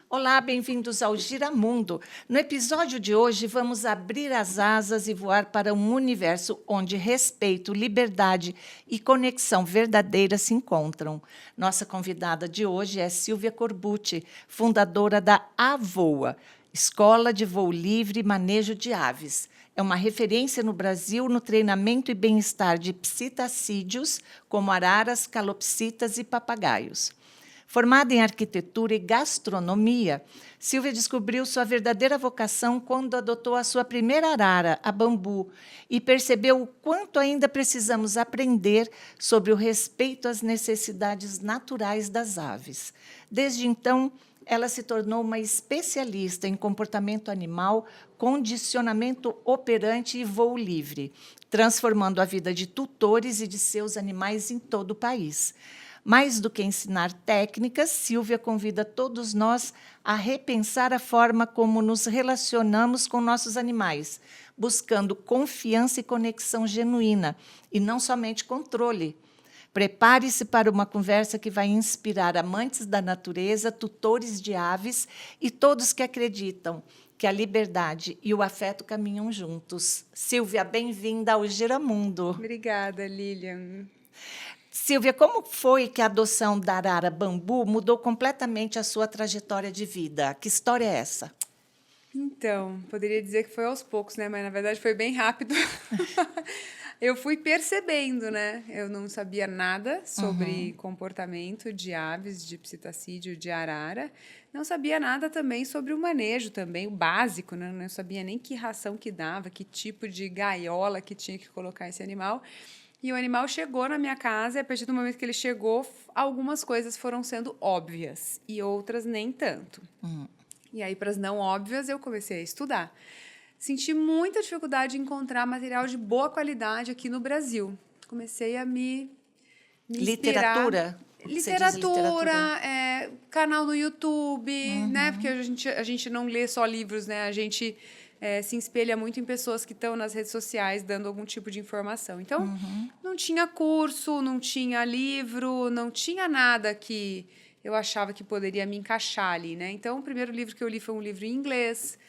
Olá, bem-vindos ao Giramundo. No episódio de hoje, vamos abrir as asas e voar para um universo onde respeito, liberdade e conexão verdadeira se encontram. Nossa convidada de hoje é Silvia Corbucci, fundadora da AVOA, Escola de Voo Livre e Manejo de Aves. É uma referência no Brasil no treinamento e bem-estar de psitacídeos, como araras, calopsitas e papagaios. Formada em arquitetura e gastronomia, Silvia descobriu sua verdadeira vocação quando adotou a sua primeira arara, a bambu, e percebeu o quanto ainda precisamos aprender sobre o respeito às necessidades naturais das aves. Desde então, ela se tornou uma especialista em comportamento animal, condicionamento operante e voo livre, transformando a vida de tutores e de seus animais em todo o país. Mais do que ensinar técnicas, Silvia convida todos nós a repensar a forma como nos relacionamos com nossos animais, buscando confiança e conexão genuína, e não somente controle. Prepare-se para uma conversa que vai inspirar amantes da natureza, tutores de aves e todos que acreditam que a liberdade e o afeto caminham juntos. Silvia, bem-vinda ao Giramundo. Obrigada, Lilian. Silvia, como foi que a adoção da arara bambu mudou completamente a sua trajetória de vida? Que história é essa? Então, poderia dizer que foi aos poucos, né? Mas na verdade foi bem rápido. Eu fui percebendo, né? Eu não sabia nada sobre comportamento de aves, de psitacídeo, de arara. Não sabia nada também sobre o manejo também, o básico, né? Não sabia nem que ração que dava, que tipo de gaiola que tinha que colocar esse animal. E o animal chegou na minha casa e, a partir do momento que ele chegou, algumas coisas foram sendo óbvias e outras nem tanto. E aí, para as não óbvias, eu comecei a estudar. Senti muita dificuldade em encontrar material de boa qualidade aqui no Brasil. Comecei a me inspirar. Literatura? Você diz Literatura, literatura? canal no YouTube, né? Porque a gente não lê só livros, né? A gente se espelha muito em pessoas que estão nas redes sociais dando algum tipo de informação. Então, não tinha curso, não tinha livro, não tinha nada que eu achava que poderia me encaixar ali, né? Então, o primeiro livro que eu li foi um livro em inglês.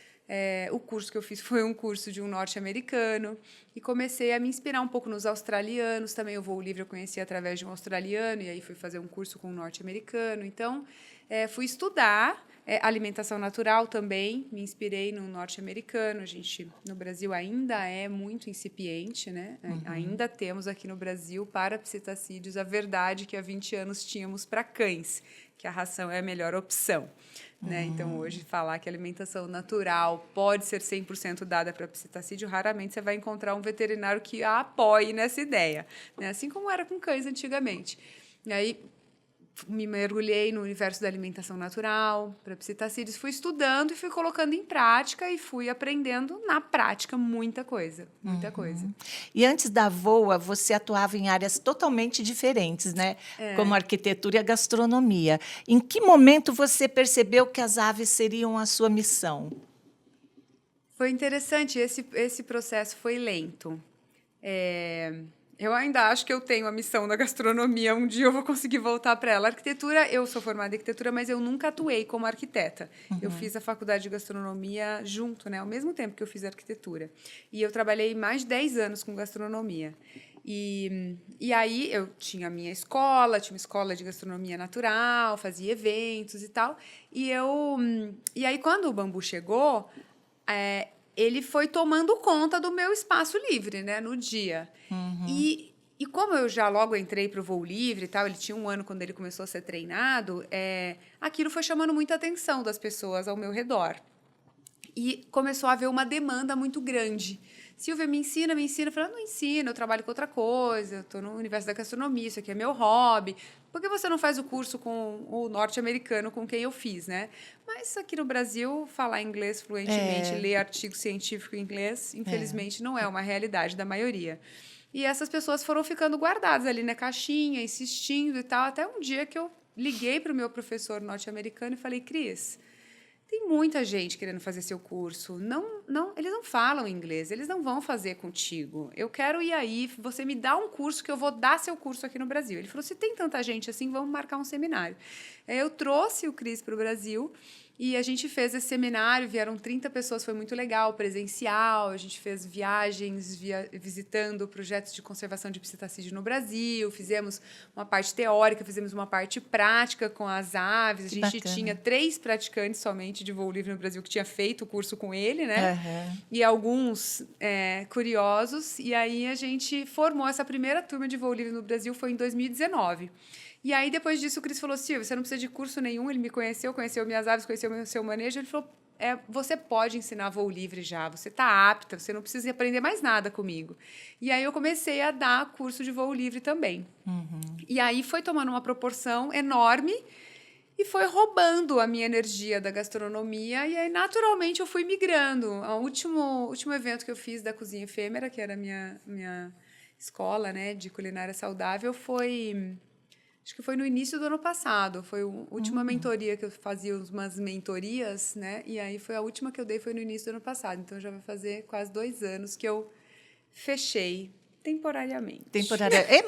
O curso que eu fiz foi um curso de um norte-americano e comecei a me inspirar um pouco nos australianos. Também o voo livre eu conheci através de um australiano e aí fui fazer um curso com um norte-americano. Então, fui estudar alimentação natural também, me inspirei no norte-americano. A gente, no Brasil, ainda é muito incipiente, né? Ainda temos aqui no Brasil, para psitacídeos, a verdade que há 20 anos tínhamos para cães, que a ração é a melhor opção. Né? Então, hoje, falar que a alimentação natural pode ser 100% dada para psitacídeo, raramente você vai encontrar um veterinário que a apoie nessa ideia. Né? Assim como era com cães antigamente. E aí, me mergulhei no universo da alimentação natural, para psitacídeos, fui estudando e fui colocando em prática e fui aprendendo na prática muita coisa, muita coisa. E antes da VOA, você atuava em áreas totalmente diferentes, né? Como a arquitetura e a gastronomia. Em que momento você percebeu que as aves seriam a sua missão? Foi interessante, esse processo foi lento. Eu ainda acho que eu tenho a missão da gastronomia, um dia eu vou conseguir voltar para ela. A arquitetura, eu sou formada em arquitetura, mas eu nunca atuei como arquiteta. Eu fiz a faculdade de gastronomia junto, né, ao mesmo tempo que eu fiz arquitetura. E eu trabalhei mais de 10 anos com gastronomia. E aí eu tinha a minha escola, tinha uma escola de gastronomia natural, fazia eventos e tal. E aí, quando o bambu chegou, ele foi tomando conta do meu espaço livre, né, no dia. E como eu já logo entrei para o voo livre e tal, ele tinha um ano quando ele começou a ser treinado, aquilo foi chamando muita atenção das pessoas ao meu redor. E começou a haver uma demanda muito grande. Silvia, me ensina, me ensina. Eu falei, não ensino, eu trabalho com outra coisa, eu estou no universo da gastronomia, isso aqui é meu hobby. Por que você não faz o curso com o norte-americano com quem eu fiz, né? Mas aqui no Brasil, falar inglês fluentemente, ler artigo científico em inglês, infelizmente, não é uma realidade da maioria. E essas pessoas foram ficando guardadas ali na caixinha, insistindo e tal, até um dia que eu liguei para o meu professor norte-americano e falei, Cris, tem muita gente querendo fazer seu curso. Eles não falam inglês, eles não vão fazer contigo. Eu quero ir aí, você me dá um curso que eu vou dar seu curso aqui no Brasil. Ele falou, se tem tanta gente assim, vamos marcar um seminário. Eu trouxe o Cris para o Brasil E a gente fez esse seminário, vieram 30 pessoas, foi muito legal, presencial. A gente fez viagens visitando projetos de conservação de psitacídeo no Brasil, fizemos uma parte teórica, fizemos uma parte prática com as aves. A gente tinha 3 praticantes somente de voo livre no Brasil que tinha feito o curso com ele, né? Uhum. E alguns curiosos. E aí a gente formou essa primeira turma de voo livre no Brasil, foi em 2019. E aí, depois disso, o Cris falou, Silvia, você não precisa de curso nenhum. Ele me conheceu minhas aves, conheceu o seu manejo. Ele falou, você pode ensinar voo livre já, você está apta, você não precisa aprender mais nada comigo. E aí, eu comecei a dar curso de voo livre também. Uhum. E aí, foi tomando uma proporção enorme e foi roubando a minha energia da gastronomia. E aí, naturalmente, eu fui migrando. O último evento que eu fiz da Cozinha Efêmera, que era a minha escola, né, de culinária saudável, acho que foi no início do ano passado. Foi a última mentoria que eu fazia, umas mentorias, né? E aí foi a última que eu dei, foi no início do ano passado. Então já vai fazer quase 2 anos que eu fechei temporariamente.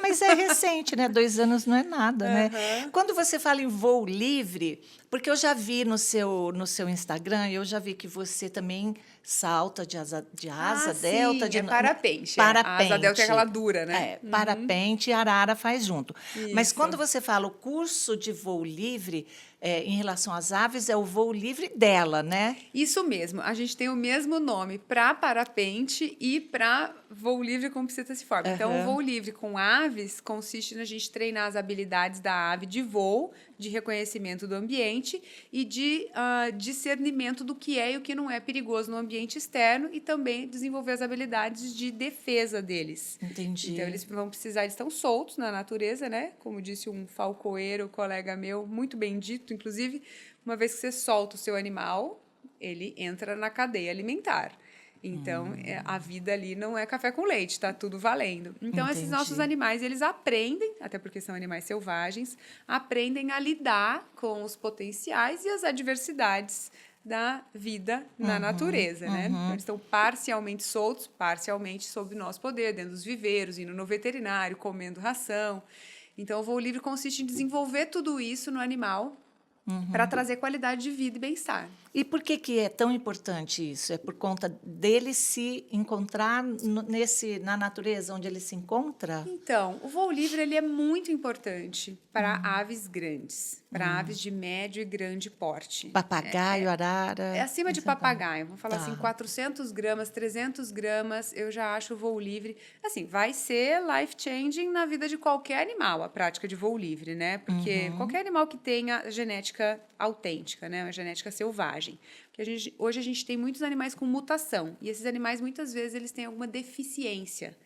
Mas é recente, né? 2 anos não é nada, né? Quando você fala em voo livre, porque eu já vi no seu Instagram, eu já vi que você também salta de asa delta. Sim, parapente. Parapente. A asa delta é aquela dura, né? Parapente e arara faz junto. Isso. Mas quando você fala o curso de voo livre, em relação às aves, é o voo livre dela, né? Isso mesmo. A gente tem o mesmo nome para parapente e para voo livre com psittaciforme. Então, o voo livre com aves consiste na gente treinar as habilidades da ave de voo, de reconhecimento do ambiente e de discernimento do que é e o que não é perigoso no ambiente externo e também desenvolver as habilidades de defesa deles. Entendi. Então, eles estão soltos na natureza, né? Como disse um falcoeiro, colega meu, muito bem dito, inclusive, uma vez que você solta o seu animal, ele entra na cadeia alimentar. Então, a vida ali não é café com leite, está tudo valendo. Então, Entendi. esses nossos animais, eles aprendem, até porque são animais selvagens, aprendem a lidar com os potenciais e as adversidades da vida na natureza, né? Então, eles estão parcialmente soltos, parcialmente sob nosso poder, dentro dos viveiros, indo no veterinário, comendo ração. Então, o voo livre consiste em desenvolver tudo isso no animal para trazer qualidade de vida e bem-estar. E por que é tão importante isso? É por conta dele se encontrar na natureza onde ele se encontra? Então, o voo livre ele é muito importante para aves grandes, para aves de médio e grande porte. Papagaio, arara... É acima de papagaio. Vamos falar Tá. assim, 400 gramas, 300 gramas, eu já acho o voo livre. Assim, vai ser life-changing na vida de qualquer animal, a prática de voo livre, né? Porque qualquer animal que tenha genética autêntica, né? Uma genética selvagem. Porque hoje a gente tem muitos animais com mutação. E esses animais, muitas vezes, eles têm alguma deficiência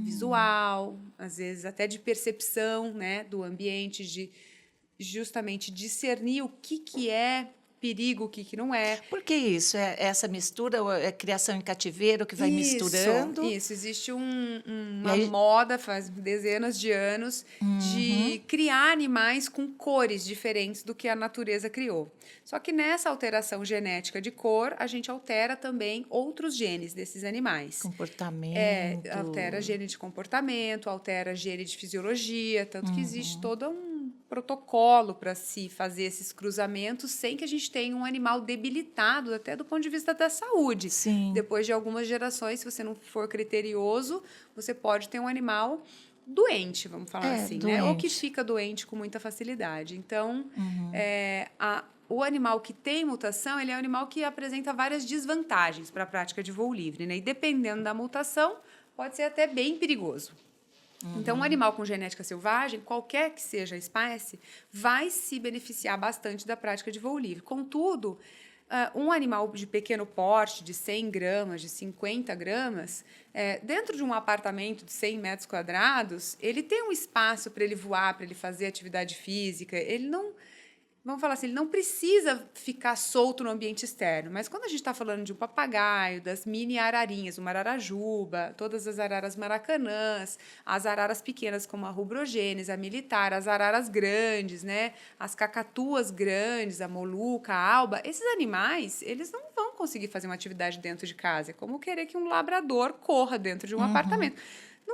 visual, às vezes até de percepção, né? Do ambiente, de justamente discernir o que é perigo, o que não é. Por que isso? É essa mistura, ou é criação em cativeiro que vai misturando? Isso, existe uma moda, faz dezenas de anos, de criar animais com cores diferentes do que a natureza criou. Só que nessa alteração genética de cor, a gente altera também outros genes desses animais. Comportamento. Altera gene de comportamento, altera gene de fisiologia, tanto que existe todo um protocolo para se fazer esses cruzamentos sem que a gente tenha um animal debilitado até do ponto de vista da saúde. Sim. Depois de algumas gerações, se você não for criterioso, você pode ter um animal doente, vamos falar assim, né? Ou que fica doente com muita facilidade. Então, o animal que tem mutação, ele é um animal que apresenta várias desvantagens para a prática de voo livre, né? E dependendo da mutação, pode ser até bem perigoso. Então, um animal com genética selvagem, qualquer que seja a espécie, vai se beneficiar bastante da prática de voo livre. Contudo, um animal de pequeno porte, de 100 gramas, de 50 gramas, dentro de um apartamento de 100 metros quadrados, ele tem um espaço para ele voar, para ele fazer atividade física. Ele não... Vamos falar assim, ele não precisa ficar solto no ambiente externo. Mas quando a gente está falando de um papagaio, das mini ararinhas, uma ararajuba, todas as araras maracanãs, as araras pequenas como a rubrogênis, a militar, as araras grandes, né? As cacatuas grandes, a moluca, a alba, esses animais, eles não vão conseguir fazer uma atividade dentro de casa. É como querer que um labrador corra dentro de um apartamento.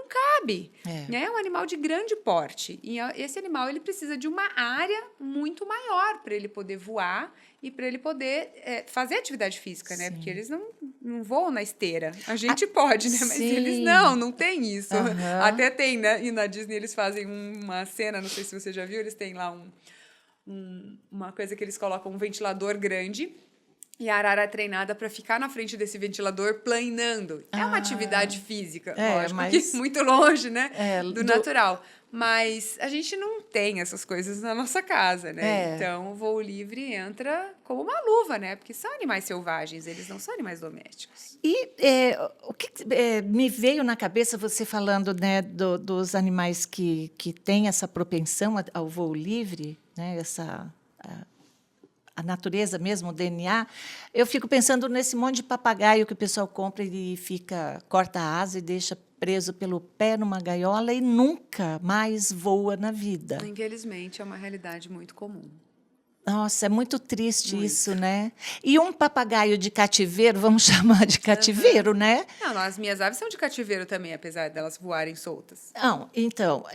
não cabe. É. Né? É um animal de grande porte. E esse animal ele precisa de uma área muito maior para ele poder voar e para ele poder fazer atividade física, né? Sim. Porque eles não voam na esteira. A gente pode, né? Mas sim. eles não tem isso. Aham. Até tem, né? E na Disney eles fazem uma cena, não sei se você já viu, eles têm lá uma coisa que eles colocam um ventilador grande e a arara é treinada para ficar na frente desse ventilador planando. É uma atividade física, lógico, mas... que muito longe, né? do natural. Mas a gente não tem essas coisas na nossa casa, né? Então, o voo livre entra como uma luva, né? Porque são animais selvagens, eles não são animais domésticos. E o que me veio na cabeça você falando, né, dos animais que têm essa propensão ao voo livre, né, a natureza mesmo, o DNA, eu fico pensando nesse monte de papagaio que o pessoal compra e corta a asa e deixa preso pelo pé numa gaiola e nunca mais voa na vida. Infelizmente, é uma realidade muito comum. Nossa, é muito triste Muito. isso, né? E um papagaio de cativeiro, vamos chamar de cativeiro, né? Não, as minhas aves são de cativeiro também, apesar delas voarem soltas. Não, então,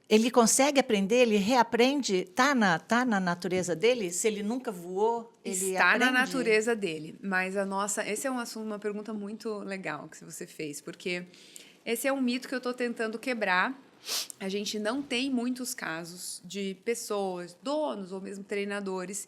ele consegue aprender, ele reaprende, tá na natureza dele? Se ele nunca voou, ele Está aprende? na natureza dele, mas esse é um assunto, uma pergunta muito legal que você fez, porque esse é um mito que eu estou tentando quebrar. A gente não tem muitos casos de pessoas, donos ou mesmo treinadores,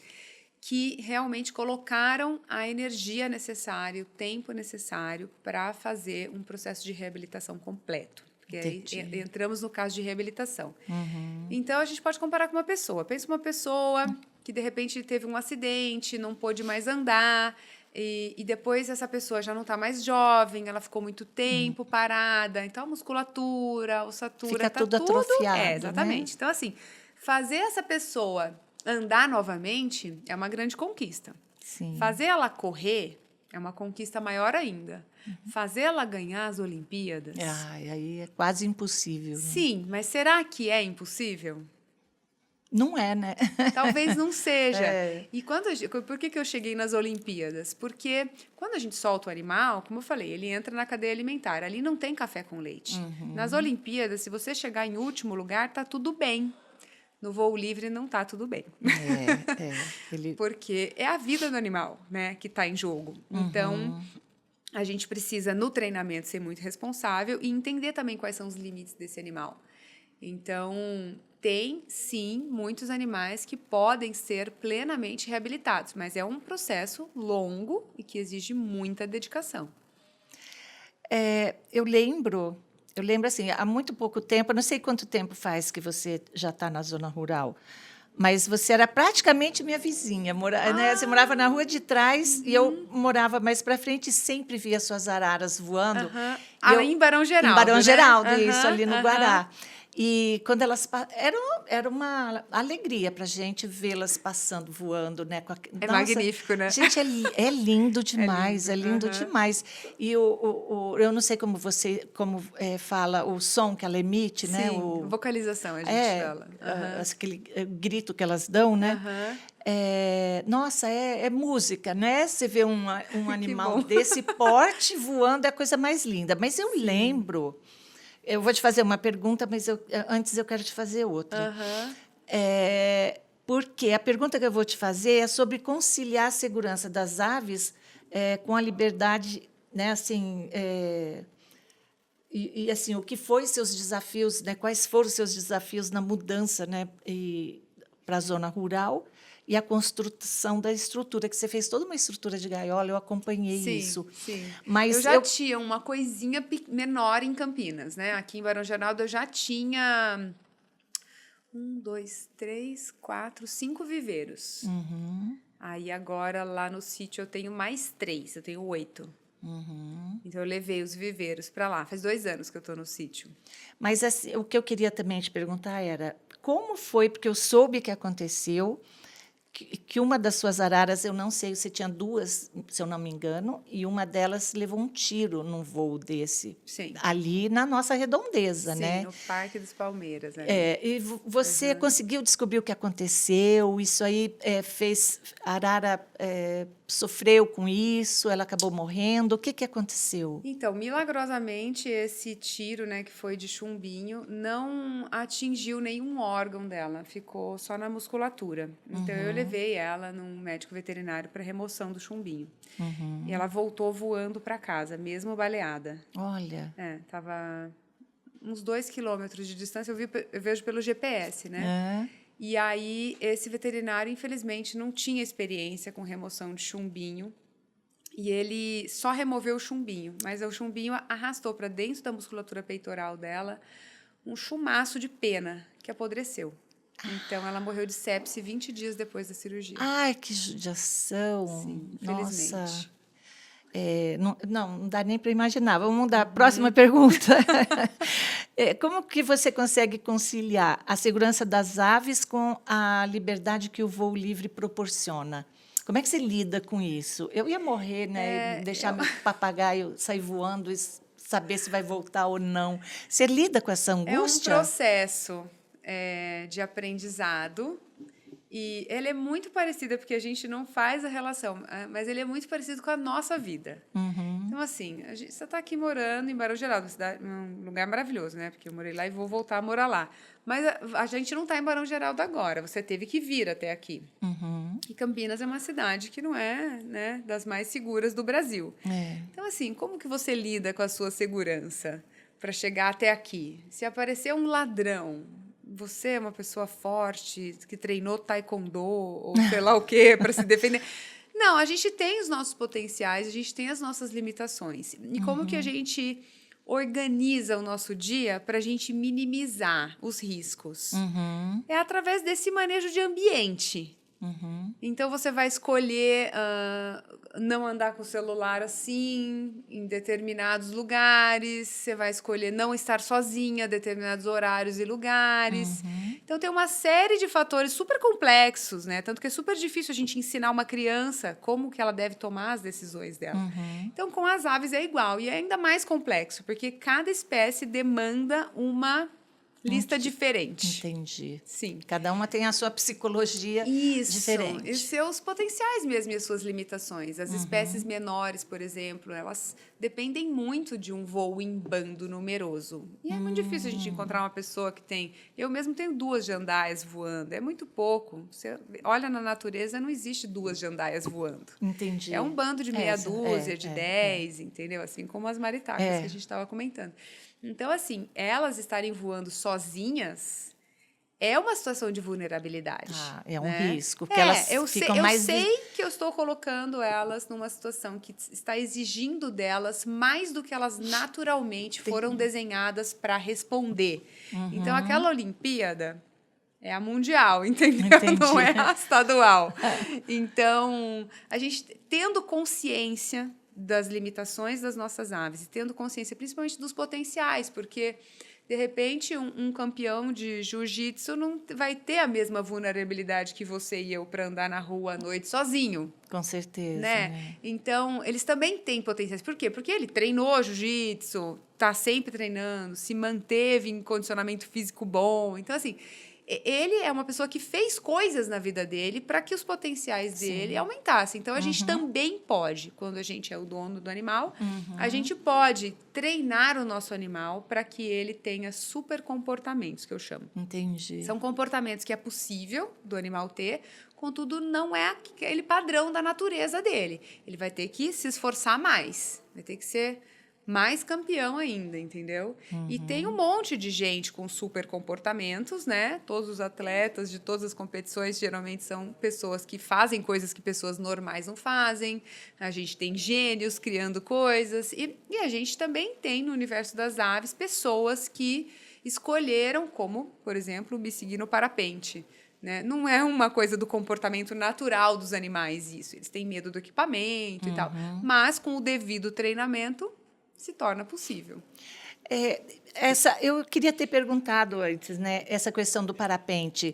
que realmente colocaram a energia necessária, o tempo necessário para fazer um processo de reabilitação completo. Porque aí entramos no caso de reabilitação. Uhum. Então, a gente pode comparar com uma pessoa. Pensa uma pessoa que, de repente, teve um acidente, não pôde mais andar, e depois essa pessoa já não está mais jovem, ela ficou muito tempo parada. Então, a musculatura, a ossatura... Fica tudo atrofiado, exatamente. né? Então, assim, fazer essa pessoa andar novamente é uma grande conquista. Sim. Fazer ela correr é uma conquista maior ainda. Fazer ela ganhar as Olimpíadas... Aí é quase impossível. Né? Sim, mas será que é impossível? Não é, né? Talvez não seja. E por que eu cheguei nas Olimpíadas? Porque quando a gente solta o animal, como eu falei, ele entra na cadeia alimentar. Ali não tem café com leite. Nas Olimpíadas, se você chegar em último lugar, tá tudo bem. No voo livre não tá tudo bem. Porque é a vida do animal, né, que está em jogo. Então, a gente precisa, no treinamento, ser muito responsável e entender também quais são os limites desse animal. Então, tem, sim, muitos animais que podem ser plenamente reabilitados, mas é um processo longo e que exige muita dedicação. Eu lembro assim, há muito pouco tempo, eu não sei quanto tempo faz que você já está na zona rural, mas você era praticamente minha vizinha. Né? Você morava na rua de trás e eu morava mais para frente e sempre via suas araras voando. Em Barão Geraldo. Em Barão Geraldo, né? isso, ali no Guará. E quando elas era uma alegria para a gente vê-las passando, voando, né? Magnífico, né? Gente, é lindo demais, é lindo demais. E eu não sei como você fala o som que ela emite, Sim, né? vocalização a gente fala. Aquele grito que elas dão, né? Nossa, é música, né? Você vê um animal desse porte voando é a coisa mais linda. Mas eu lembro. Eu vou te fazer uma pergunta, mas antes eu quero te fazer outra. Porque a pergunta que eu vou te fazer é sobre conciliar a segurança das aves com a liberdade, né? Assim, assim, o que foi seus desafios, né? Quais foram os seus desafios na mudança, né? Para a zona rural e a construção da estrutura, que você fez toda uma estrutura de gaiola, eu acompanhei isso. Sim. Mas eu já tinha uma coisinha menor em Campinas, né? Aqui em Barão Geraldo eu já tinha 5 viveiros. Aí agora lá no sítio eu tenho mais 3, eu tenho 8. Então eu levei os viveiros para lá. Faz 2 anos que eu estou no sítio. Mas assim, o que eu queria também te perguntar era como foi, porque eu soube que aconteceu, que uma das suas araras, eu não sei, você tinha 2, se eu não me engano, e uma delas levou um tiro num voo desse. Sim. Ali na nossa redondeza, Sim, né? no Parque dos Palmeiras. E você conseguiu descobrir o que aconteceu? Isso aí fez a arara sofreu com isso, ela acabou morrendo. O que aconteceu? Então, milagrosamente, esse tiro, né, que foi de chumbinho, não atingiu nenhum órgão dela, ficou só na musculatura. Então, eu levei ela num médico veterinário para remoção do chumbinho. E ela voltou voando para casa, mesmo baleada. Olha. Tava uns 2 quilômetros de distância, eu vejo pelo GPS, né? E aí, esse veterinário, infelizmente, não tinha experiência com remoção de chumbinho. E ele só removeu o chumbinho, mas o chumbinho arrastou para dentro da musculatura peitoral dela um chumaço de pena que apodreceu. Então, ela morreu de sepse 20 dias depois da cirurgia. Ai, que judiação. Sim, Nossa. infelizmente. Não dá nem para imaginar. Vamos mudar. Próxima pergunta. Como que você consegue conciliar a segurança das aves com a liberdade que o voo livre proporciona? Como é que você lida com isso? Eu ia morrer, né? Deixar meu papagaio sair voando e saber se vai voltar ou não. Você lida com essa angústia? É um processo de aprendizado. E ele é muito parecido, porque a gente não faz a relação, mas ele é muito parecido com a nossa vida. Então, assim, você está aqui morando em Barão Geraldo, um lugar maravilhoso, né? Porque eu morei lá e vou voltar a morar lá. Mas a gente não está em Barão Geraldo agora, você teve que vir até aqui. E Campinas é uma cidade que não é, né, das mais seguras do Brasil. Então, assim, como que você lida com a sua segurança para chegar até aqui? Se aparecer um ladrão, você é uma pessoa forte, que treinou taekwondo ou sei lá o quê para se defender. Não, a gente tem os nossos potenciais, a gente tem as nossas limitações. E como que a gente organiza o nosso dia para a gente minimizar os riscos? É através desse manejo de ambiente. Então, você vai escolher não andar com o celular assim, em determinados lugares. Você vai escolher não estar sozinha em determinados horários e lugares. Então, tem uma série de fatores super complexos, né? Tanto que é super difícil a gente ensinar uma criança como que ela deve tomar as decisões dela. Então, com as aves é igual. E é ainda mais complexo, porque cada espécie demanda uma lista diferente. Entendi. Sim. Cada uma tem a sua psicologia diferente. E seus potenciais mesmo e as suas limitações. As espécies menores, por exemplo, elas dependem muito de um voo em bando numeroso. E é muito difícil a gente encontrar uma pessoa que tem... Eu mesmo tenho 2 jandaias voando. É muito pouco. Você olha na natureza, não existe 2 jandaias voando. Entendi. É um bando de meia dúzia, de 10, entendeu? Assim como as maritacas que a gente estava comentando. Então, assim, elas estarem voando sozinhas é uma situação de vulnerabilidade. É um né? risco, porque elas ficam mais... Eu sei que eu estou colocando elas numa situação que está exigindo delas mais do que elas naturalmente foram desenhadas para responder. Então, aquela Olimpíada é a mundial, entendeu? Entendi. Não é a estadual. Então, a gente tendo consciência das limitações das nossas aves e tendo consciência principalmente dos potenciais, porque de repente um campeão de jiu-jitsu não vai ter a mesma vulnerabilidade que você e eu para andar na rua à noite sozinho. Com certeza. Né? Então, eles também têm potenciais. Por quê? Porque ele treinou jiu-jitsu, está sempre treinando, se manteve em condicionamento físico bom. Então, assim, ele é uma pessoa que fez coisas na vida dele para que os potenciais dele aumentassem. Então, a gente também pode, quando a gente é o dono do animal, a gente pode treinar o nosso animal para que ele tenha super comportamentos, que eu chamo. Entendi. São comportamentos que é possível do animal ter, contudo, não é aquele padrão da natureza dele. Ele vai ter que se esforçar mais, vai ter que ser mais campeão ainda, entendeu? E tem um monte de gente com super comportamentos, né? Todos os atletas de todas as competições geralmente são pessoas que fazem coisas que pessoas normais não fazem. A gente tem gênios criando coisas. E a gente também tem no universo das aves pessoas que escolheram, como, por exemplo, me seguir no parapente. Né? Não é uma coisa do comportamento natural dos animais isso. Eles têm medo do equipamento e tal. Mas com o devido treinamento se torna possível. Eu queria ter perguntado antes, né, essa questão do parapente.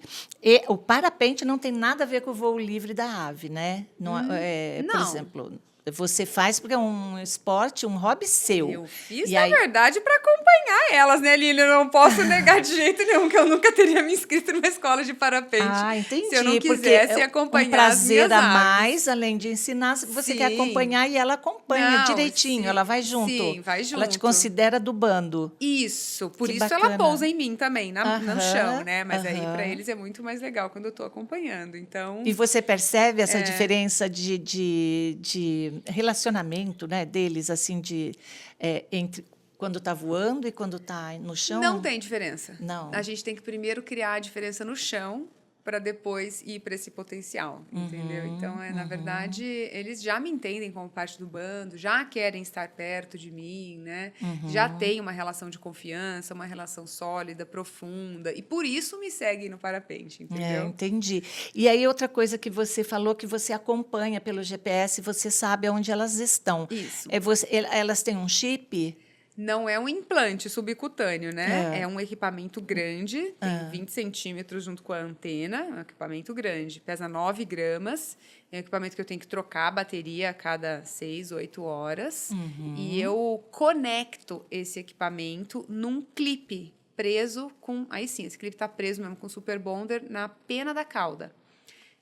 O parapente não tem nada a ver com o voo livre da ave, né? Não. Por exemplo, você faz porque é um esporte, um hobby seu. Eu fiz, E na aí- verdade, para acompanhar elas, né, Lili? Eu não posso negar de jeito nenhum que eu nunca teria me inscrito numa escola de parapente. Entendi. Se eu não porque quisesse é acompanhar um prazer as minhas a aves. mais, além de ensinar, você quer Sim. acompanhar e ela acompanha Não, direitinho, sim, ela vai junto. sim, vai Ela te junto. considera do bando. Isso, por Que isso ela bacana. pousa em mim também, no Aham, chão, né? Mas aí para aham. eles é muito mais legal quando eu tô acompanhando. Então, E você percebe É. essa diferença de relacionamento, né, deles, assim, entre quando está voando e quando está no chão? não tem diferença. Não. A gente tem que primeiro criar a diferença no chão para depois ir para esse potencial, entendeu? Então, na verdade, eles já me entendem como parte do bando, já querem estar perto de mim, né? Já tem uma relação de confiança, uma relação sólida, profunda, e por isso me seguem no parapente, entendeu? Entendi. E aí, outra coisa que você falou, que você acompanha pelo GPS, você sabe onde elas estão. Isso. Elas têm um chip? Não é um implante subcutâneo, né? É um equipamento grande, tem 20 centímetros junto com a antena, é um equipamento grande, pesa 9 gramas, é um equipamento que eu tenho que trocar a bateria a cada 6, 8 horas, e eu conecto esse equipamento num clipe preso com... Aí sim, esse clipe está preso mesmo com super bonder na pena da cauda.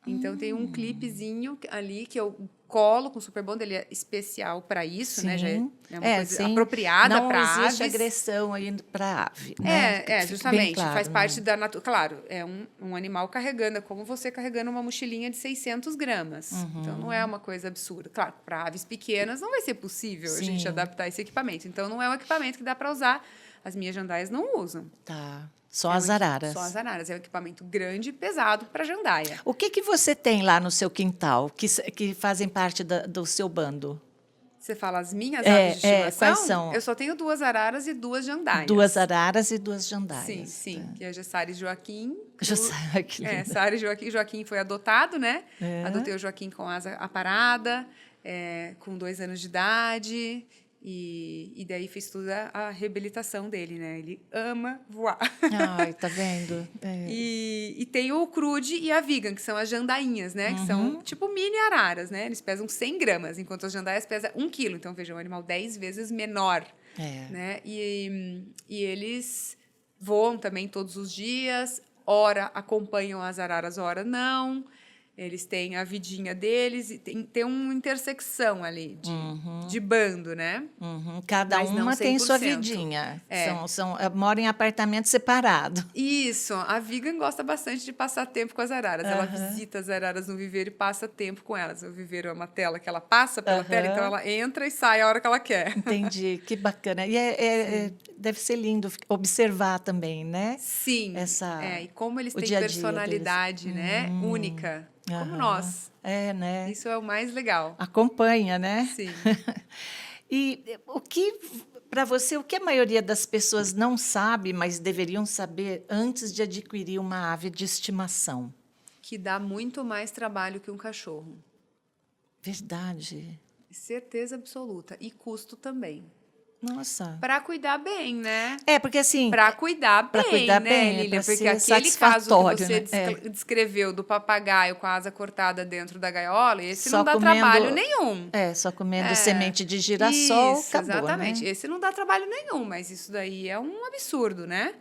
Então, tem um clipezinho ali que eu colo com super bonder, ele é especial para isso, né? Já é uma coisa sim. apropriada para Não aves. existe agressão aí para ave, né? Que fique bem Justamente, claro, faz né? parte da natureza. Claro, é um animal carregando, é como você carregando uma mochilinha de 600 gramas. Então, não é uma coisa absurda. Claro, para aves pequenas não vai ser possível a gente Sim. adaptar esse equipamento. Então, não é um equipamento que dá para usar. As minhas jandaias não usam. Tá. Só as araras. Só as araras. É um equipamento grande e pesado para jandaia. O que você tem lá no seu quintal que fazem parte do seu bando? Você fala as minhas aves de estimação? Quais são? Eu só tenho 2 araras e 2 jandaias. 2 araras e 2 jandaias. Sim, sim. Que é a Gessara e Joaquim. Que Sara e Joaquim. Joaquim foi adotado, né? Adotei o Joaquim com asa aparada, com 2 anos de idade. E daí fiz toda a reabilitação dele, né? Ele ama voar. Ai, tá vendo? E tem o crude e a vegan, que são as jandainhas, né? Que são tipo mini araras, né? Eles pesam 100 gramas, enquanto as jandaias pesam 1 quilo. Então, veja, é um animal 10 vezes menor. Né? E eles voam também todos os dias. Ora acompanham as araras, ora não. Eles têm a vidinha deles e tem uma intersecção ali de bando, né? Cada Mas não uma tem sua 100%. vidinha. Moram em apartamento separado. Isso. A vegan gosta bastante de passar tempo com as araras. Ela visita as araras no viveiro e passa tempo com elas. O viveiro é uma tela que ela passa pela tela, então ela entra e sai a hora que ela quer. Entendi. Que bacana. E deve ser lindo observar também, né? Sim. E como eles têm personalidade, né? Única. Como nós. Né? Isso é o mais legal. Acompanha, né? Sim. E para você, o que a maioria das pessoas não sabe, mas deveriam saber antes de adquirir uma ave de estimação? Que dá muito mais trabalho que um cachorro. Verdade. Certeza absoluta. E custo também. Nossa. Para cuidar bem, né? Porque assim... Para cuidar bem, né, Lilian? Porque aquele caso que você descreveu do papagaio com a asa cortada dentro da gaiola, esse só não dá trabalho nenhum. Só comendo semente de girassol, isso, acabou, exatamente. Né? Esse não dá trabalho nenhum, mas isso daí é um absurdo, né?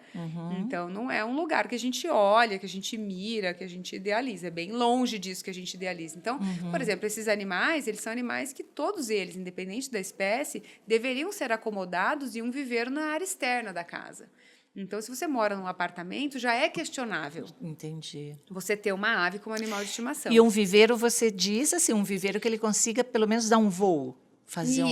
Então, não é um lugar que a gente olha, que a gente mira, que a gente idealiza. É bem longe disso que a gente idealiza. Então, por exemplo, esses animais, eles são animais que todos eles, independente da espécie, deveriam ser acomodados e um viver na área externa da casa. Então, se você mora num apartamento, já é questionável. Entendi. Você ter uma ave como animal de estimação. E um viveiro, você diz assim, um viveiro que ele consiga pelo menos dar um voo.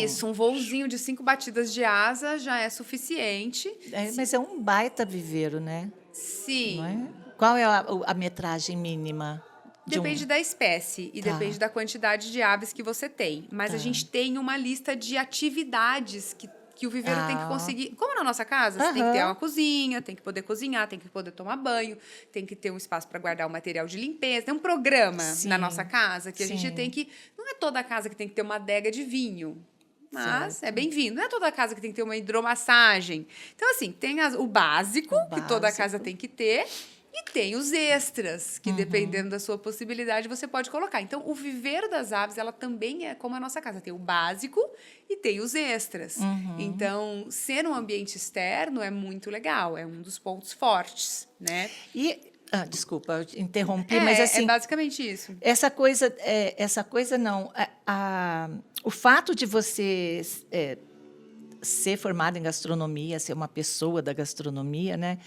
Isso, um voozinho de 5 batidas de asa já é suficiente. Mas é um baita viveiro, né? Sim. Não é? Qual é a metragem mínima? Depende da espécie e depende da quantidade de aves que você tem. Mas a gente tem uma lista de atividades que o viveiro tem que conseguir. Como na nossa casa, você tem que ter uma cozinha, tem que poder cozinhar, tem que poder tomar banho, tem que ter um espaço para guardar o material de limpeza. Tem um programa na nossa casa que a gente tem que... Não é toda casa que tem que ter uma adega de vinho. Mas é bem-vindo. Não é toda casa que tem que ter uma hidromassagem. Então, assim, tem o básico, que toda casa tem que ter. E tem os extras, que dependendo da sua possibilidade, você pode colocar. Então, o viveiro das aves, ela também é como a nossa casa. Tem o básico e tem os extras. Então, ser um ambiente externo é muito legal, é um dos pontos fortes, né? Desculpa, eu te interrompi, mas assim, É basicamente isso. essa coisa não. O fato de você ser formada em gastronomia, ser uma pessoa da gastronomia, né?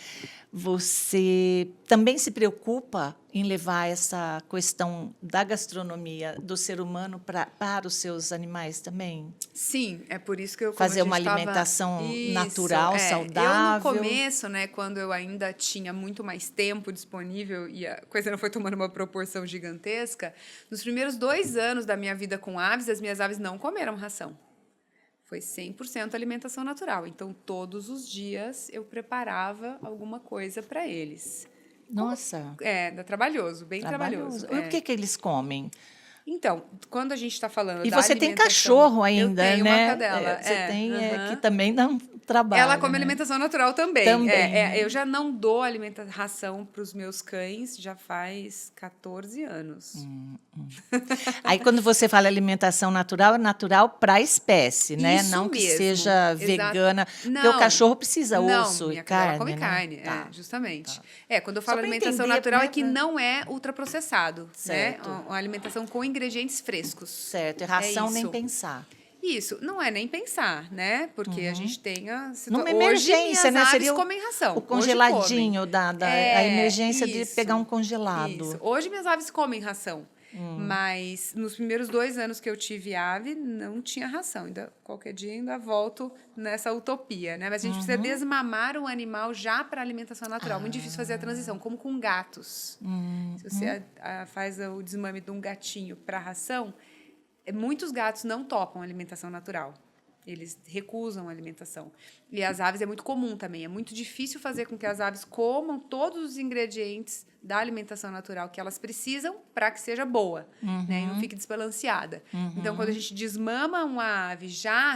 Você também se preocupa em levar essa questão da gastronomia do ser humano para os seus animais também? Sim, é por isso que eu Fazer uma alimentação natural, saudável. Eu no começo, né, quando eu ainda tinha muito mais tempo disponível e a coisa não foi tomando uma proporção gigantesca, nos primeiros 2 anos da minha vida com aves, as minhas aves não comeram ração. Foi 100% alimentação natural. Então, todos os dias eu preparava alguma coisa para eles. Nossa, Dá trabalhoso, bem trabalhoso. E o que eles comem? Então, quando a gente está falando E da você tem alimentação... cachorro ainda, eu tenho né? uma cadela. Você tem que aham. também dá um trabalho. Ela come né? alimentação natural também. Também, né? Eu já não dou ração para os meus cães já faz 14 anos. Aí, quando você fala alimentação natural, é natural para a espécie, né? Isso não que mesmo, seja exato. vegana. Porque o Não, cachorro precisa não, osso e minha cadela carne, come né? carne, Tá. justamente. tá. Quando eu Só falo pra alimentação entender, natural né, é que não é ultraprocessado, Certo. né? Uma alimentação com ingredientes frescos. Certo, e ração nem isso. pensar. Isso, não é nem pensar, né? Porque a gente tem a Numa Hoje emergência, minhas né? aves Seria comem ração. o Hoje congeladinho comem. a emergência de Isso, pegar um congelado. Isso. Hoje minhas aves comem ração. Mas nos primeiros 2 anos que eu tive ave, não tinha ração. Qualquer dia ainda volto nessa utopia, né? Mas a gente precisa desmamar o animal já para alimentação natural. Muito difícil fazer a transição, como com gatos. Se você faz o desmame de um gatinho para ração, muitos gatos não topam alimentação natural. Eles recusam a alimentação. E as aves é muito comum também. É muito difícil fazer com que as aves comam todos os ingredientes da alimentação natural que elas precisam para que seja boa, né? E não fique desbalanceada. Então, quando a gente desmama uma ave,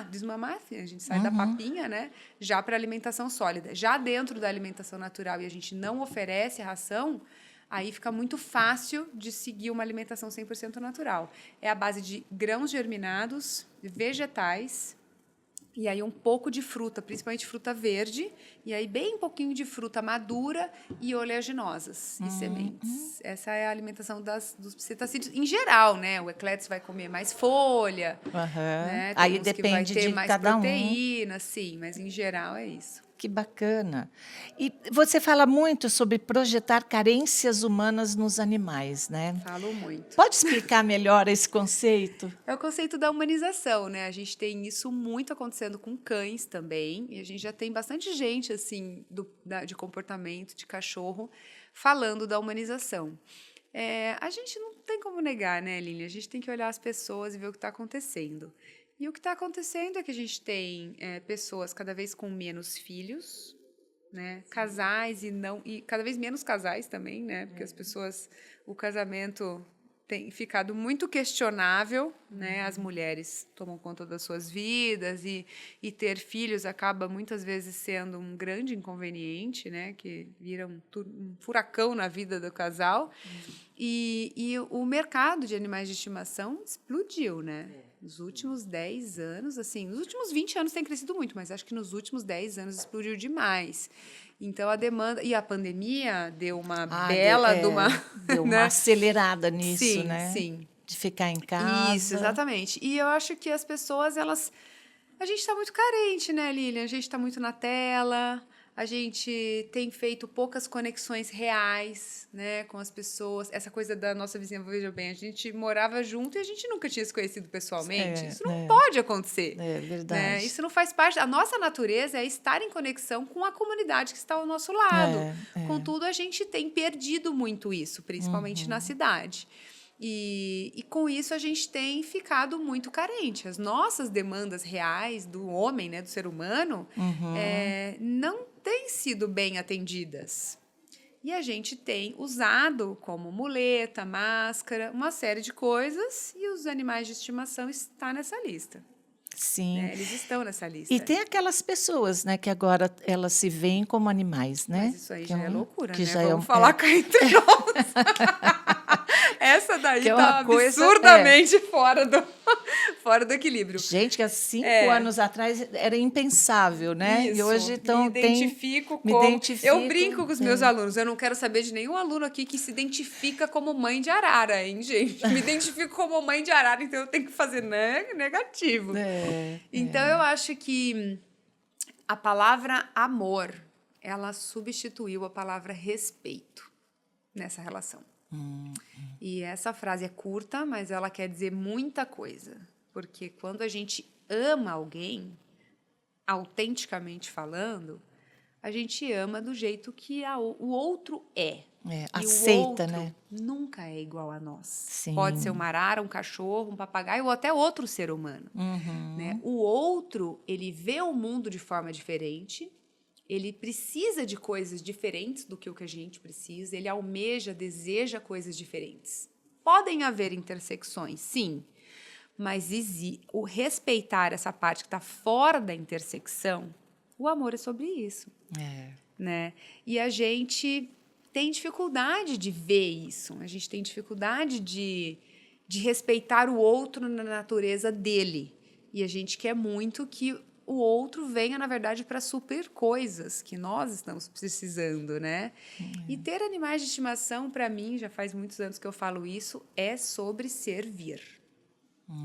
desmamar, a gente sai da papinha, né? Já para alimentação sólida. Já dentro da alimentação natural e a gente não oferece ração, aí fica muito fácil de seguir uma alimentação 100% natural. É a base de grãos germinados, vegetais, e aí um pouco de fruta, principalmente fruta verde, e aí bem pouquinho de fruta madura e oleaginosas e sementes. Essa é a alimentação dos cetacídeos em geral, né? O ecletus vai comer mais folha, né? Tem Aí uns que vai depende ter de mais cada proteína, sim, mas em geral é isso. Que bacana. E você fala muito sobre projetar carências humanas nos animais, né? Falo muito. Pode explicar melhor esse conceito? É o conceito da humanização, né? A gente tem isso muito acontecendo com cães também, e a gente já tem bastante gente, assim, de comportamento de cachorro, falando da humanização. A gente não tem como negar, né, Lilian? A gente tem que olhar as pessoas e ver o que está acontecendo. E o que está acontecendo é que a gente tem pessoas cada vez com menos filhos, né? Casais e cada vez menos casais também, né? Porque o casamento tem ficado muito questionável, né? As mulheres tomam conta das suas vidas e ter filhos acaba muitas vezes sendo um grande inconveniente, né? Que vira um furacão na vida do casal. E o mercado de animais de estimação explodiu, né? Nos últimos 10 anos, assim, nos últimos 20 anos tem crescido muito, mas acho que nos últimos 10 anos explodiu demais. Então, a demanda... E a pandemia deu uma Deu uma né? acelerada nisso, Sim, né? sim. De ficar em casa. Isso, exatamente. E eu acho que as pessoas, a gente está muito carente, né, Lilian? A gente está muito na tela, a gente tem feito poucas conexões reais, né, com as pessoas. Essa coisa da nossa vizinha, veja bem, a gente morava junto e a gente nunca tinha se conhecido pessoalmente. Isso não pode acontecer. É verdade. Né? Isso não faz parte... A nossa natureza é estar em conexão com a comunidade que está ao nosso lado. Contudo, a gente tem perdido muito isso, principalmente na cidade. E com isso a gente tem ficado muito carente. As nossas demandas reais do homem, né, do ser humano, não têm sido bem atendidas. E a gente tem usado como muleta, máscara, uma série de coisas, e os animais de estimação estão nessa lista. Sim. Sim. né? Eles estão nessa lista. E tem aquelas pessoas, né, que agora elas se veem como animais, né? Mas isso aí já é loucura, que né? já Vamos falar cá entre nós. Essa daí que é tá uma coisa, absurdamente fora do equilíbrio. gente, que há 5 anos atrás era impensável, né? E Isso, hoje me identifico me como... identifico, Eu brinco com os meus alunos, eu não quero saber de nenhum aluno aqui que se identifica como mãe de arara, hein, gente? Me identifico como mãe de arara, então eu tenho que fazer negativo. Então, eu acho que a palavra amor, ela substituiu a palavra respeito nessa relação. E essa frase é curta, mas ela quer dizer muita coisa. Porque quando a gente ama alguém, autenticamente falando, a gente ama do jeito que o outro é. E aceita, o outro né? nunca é igual a nós. Sim. Pode ser uma arara, um cachorro, um papagaio ou até outro ser humano. Né? O outro, ele vê o mundo de forma diferente, ele precisa de coisas diferentes do que o que a gente precisa, ele almeja, deseja coisas diferentes. Podem haver intersecções, sim, mas o respeitar essa parte que está fora da intersecção, o amor é sobre isso. Né? E a gente tem dificuldade de ver isso, a gente tem dificuldade de respeitar o outro na natureza dele. E a gente quer muito que o outro venha, na verdade, para suprir coisas que nós estamos precisando, né? E ter animais de estimação, para mim, já faz muitos anos que eu falo isso, é sobre servir.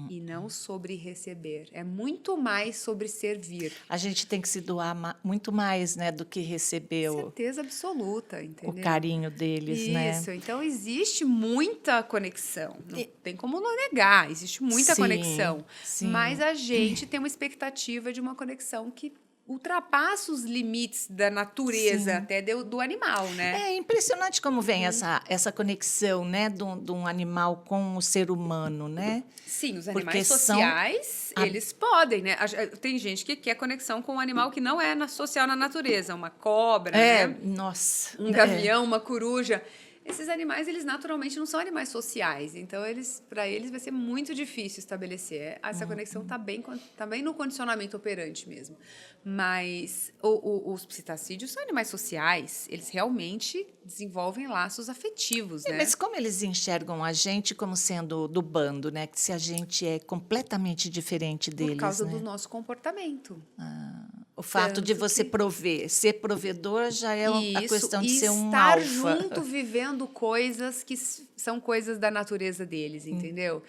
E não sobre receber. É muito mais sobre servir. A gente tem que se doar muito mais, né, do que receber certeza absoluta, entendeu? O carinho deles, né? Isso. Então, existe muita conexão. Não tem como não negar. Existe muita conexão. Sim. Mas a gente tem uma expectativa de uma conexão que ultrapassa os limites da natureza, até do animal, né? É impressionante como vem essa conexão, né, de um animal com o ser humano, né? Sim, os Porque animais sociais, eles podem, né? Tem gente que quer conexão com um animal que não é social na natureza, uma cobra, né? Nossa. Um gavião, uma coruja. Esses animais, eles naturalmente não são animais sociais, então para eles vai ser muito difícil estabelecer. Essa conexão está bem no condicionamento operante mesmo. Mas os psitacídeos são animais sociais, eles realmente desenvolvem laços afetivos, né? Mas como eles enxergam a gente como sendo do bando, né? Que se a gente é completamente diferente deles, Por causa né? do nosso comportamento. O fato de você ser provedor já é a questão de ser um estar alfa. junto vivendo coisas que são coisas da natureza deles, entendeu?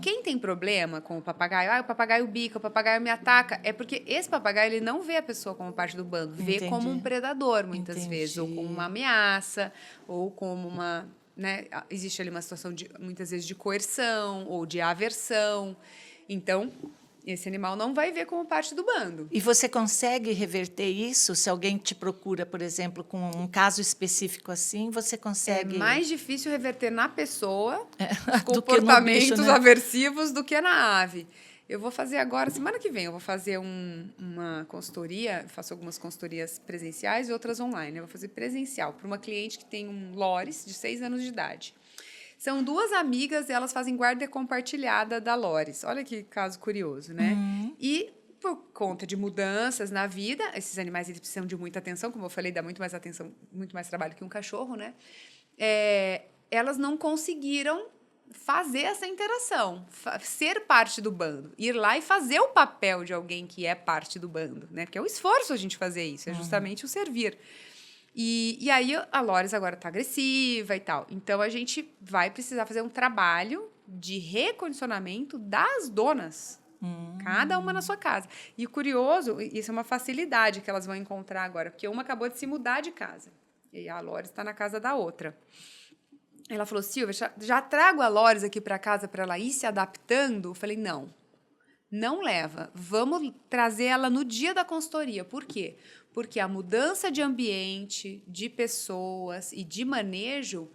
Quem tem problema com o papagaio, o papagaio bica, o papagaio me ataca, é porque esse papagaio ele não vê a pessoa como parte do bando, vê como um predador muitas vezes, ou como uma ameaça, ou como uma... Né? Existe ali uma situação, muitas vezes, de coerção ou de aversão. Então... esse animal não vai ver como parte do bando. E você consegue reverter isso? Se alguém te procura, por exemplo, com um caso específico assim, você consegue... É mais difícil reverter na pessoa os do que no comportamentos bicho, né? aversivos do que na ave. Eu vou fazer agora, semana que vem, eu vou fazer uma consultoria, faço algumas consultorias presenciais e outras online. Eu vou fazer presencial para uma cliente que tem um Lores de 6 anos de idade. São 2 amigas, elas fazem guarda compartilhada da Lores. Olha que caso curioso, né? E por conta de mudanças na vida, esses animais eles precisam de muita atenção, como eu falei, dá muito mais atenção, muito mais trabalho que um cachorro, né? Elas não conseguiram fazer essa interação, ser parte do bando, ir lá e fazer o papel de alguém que é parte do bando, né? Porque é um esforço a gente fazer isso, é justamente o servir. E aí a Lores agora está agressiva e tal. Então, a gente vai precisar fazer um trabalho de recondicionamento das donas. Cada uma na sua casa. E o curioso, isso é uma facilidade que elas vão encontrar agora, porque uma acabou de se mudar de casa. E a Lores está na casa da outra. Ela falou, Silvia, já trago a Lores aqui para casa para ela ir se adaptando? Eu falei, não leva. Vamos trazer ela no dia da consultoria. Por quê? Porque a mudança de ambiente, de pessoas e de manejo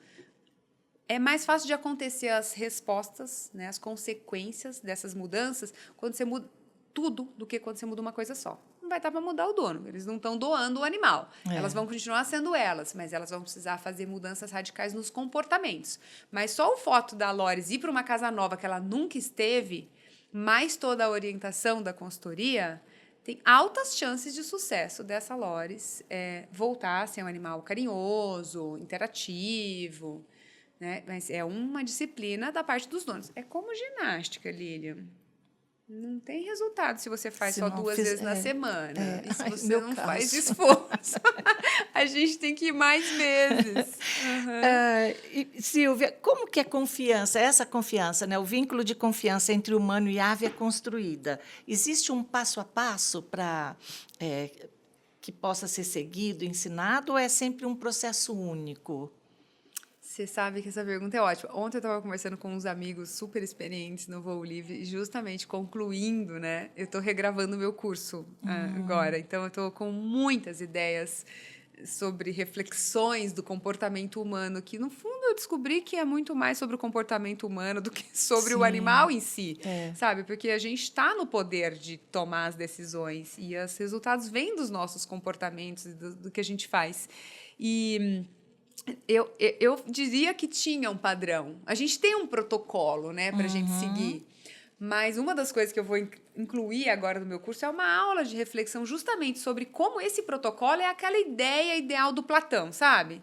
é mais fácil de acontecer as respostas, né, as consequências dessas mudanças quando você muda tudo do que quando você muda uma coisa só. Não vai estar para mudar o dono, eles não estão doando o animal. Elas vão continuar sendo elas, mas elas vão precisar fazer mudanças radicais nos comportamentos. Mas só o fato da Lores ir para uma casa nova que ela nunca esteve mais toda a orientação da consultoria, tem altas chances de sucesso dessa Loris voltar a ser um animal carinhoso, interativo, né? Mas é uma disciplina da parte dos donos. É como ginástica, Lilian. Não tem resultado se você faz só 2 vezes na semana. E se você não faz esforço, a gente tem que ir mais vezes. E, Silvia, como que é confiança, essa confiança, né? O vínculo de confiança entre humano e ave é construída? Existe um passo a passo para que possa ser seguido, ensinado, ou é sempre um processo único? Você sabe que essa pergunta é ótima. Ontem eu estava conversando com uns amigos super experientes no Voo Livre, justamente concluindo, né? Eu estou regravando o meu curso agora, então eu estou com muitas ideias sobre reflexões do comportamento humano, que no fundo eu descobri que é muito mais sobre o comportamento humano do que sobre o animal em si, sabe? Porque a gente está no poder de tomar as decisões e os resultados vêm dos nossos comportamentos e do que a gente faz. E eu diria que tinha um padrão. A gente tem um protocolo, né, para a gente seguir. Mas uma das coisas que eu vou incluir agora no meu curso é uma aula de reflexão justamente sobre como esse protocolo é aquela ideia ideal do Platão, sabe?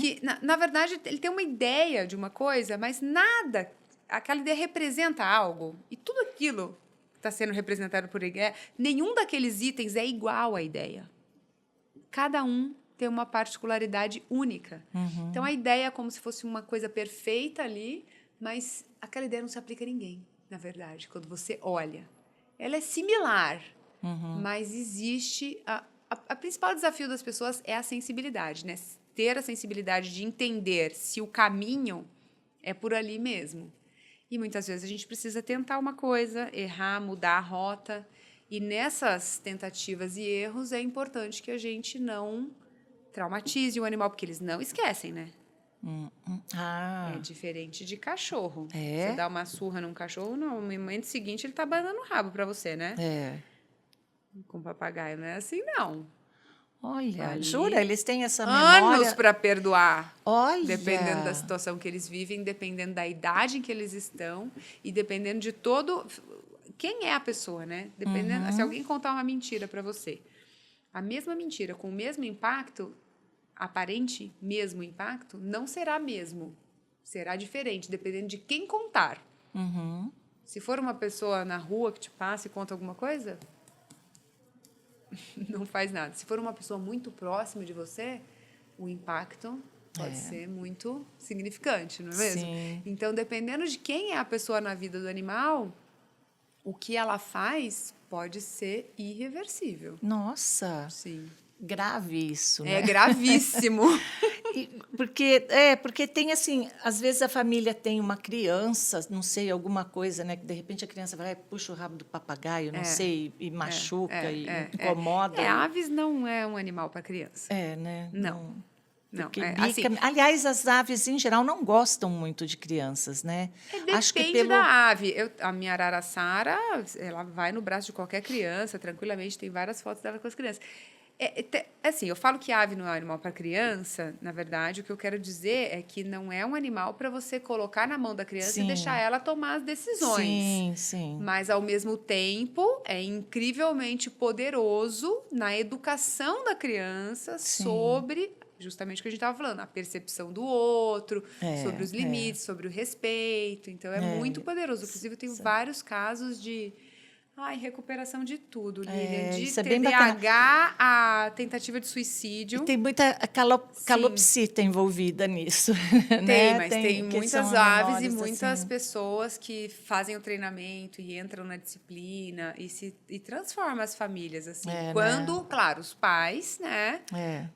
Que, na verdade, ele tem uma ideia de uma coisa, mas nada, aquela ideia representa algo. E tudo aquilo que está sendo representado por ideia, nenhum daqueles itens é igual à ideia. Cada um tem uma particularidade única. Então, a ideia é como se fosse uma coisa perfeita ali, mas aquela ideia não se aplica a ninguém, na verdade, quando você olha. Ela é similar, mas existe... A principal desafio das pessoas é a sensibilidade, né? Ter a sensibilidade de entender se o caminho é por ali mesmo. E muitas vezes a gente precisa tentar uma coisa, errar, mudar a rota. E nessas tentativas e erros é importante que a gente não traumatize o animal, porque eles não esquecem, né? É diferente de cachorro. Você dá uma surra num cachorro, no momento seguinte ele tá banando o rabo para você, né? Com papagaio não é assim, não. Olha, Ali, jura? Eles têm essa memória? anos para perdoar. Olha! Dependendo da situação que eles vivem, dependendo da idade em que eles estão e dependendo de todo... Quem é a pessoa, né? Dependendo, se alguém contar uma mentira para você, a mesma mentira com o mesmo impacto, aparente mesmo impacto, não será mesmo. Será diferente, dependendo de quem contar. Se for uma pessoa na rua que te passa e conta alguma coisa, não faz nada. Se for uma pessoa muito próxima de você, o impacto pode ser muito significante, não é mesmo? Sim. Então, dependendo de quem é a pessoa na vida do animal, o que ela faz pode ser irreversível. Nossa! Sim. Grave isso, né? É gravíssimo. Porque tem assim, às vezes a família tem uma criança, não sei, alguma coisa, né? Que de repente a criança vai lá e puxa o rabo do papagaio, não sei, e machuca, e incomoda. Aves não é um animal para criança. Né? Não. Porque Assim, aliás, as aves, em geral, não gostam muito de crianças, né? Depende da ave. A minha araraçara, ela vai no braço de qualquer criança, tranquilamente, tem várias fotos dela com as crianças. Assim, eu falo que ave não é um animal para criança, na verdade, o que eu quero dizer é que não é um animal para você colocar na mão da criança e deixar ela tomar as decisões. Sim, sim. Mas, ao mesmo tempo, é incrivelmente poderoso na educação da criança sobre justamente o que a gente estava falando, a percepção do outro, sobre os limites, sobre o respeito. Então, é muito poderoso. Inclusive, eu tenho vários casos de... recuperação de tudo, Lilian. De TDAH a tentativa de suicídio. E tem muita calopsita envolvida nisso. Tem, mas tem muitas aves e muitas pessoas que fazem o treinamento e entram na disciplina e transformam as famílias. Assim. Quando, claro, os pais, né,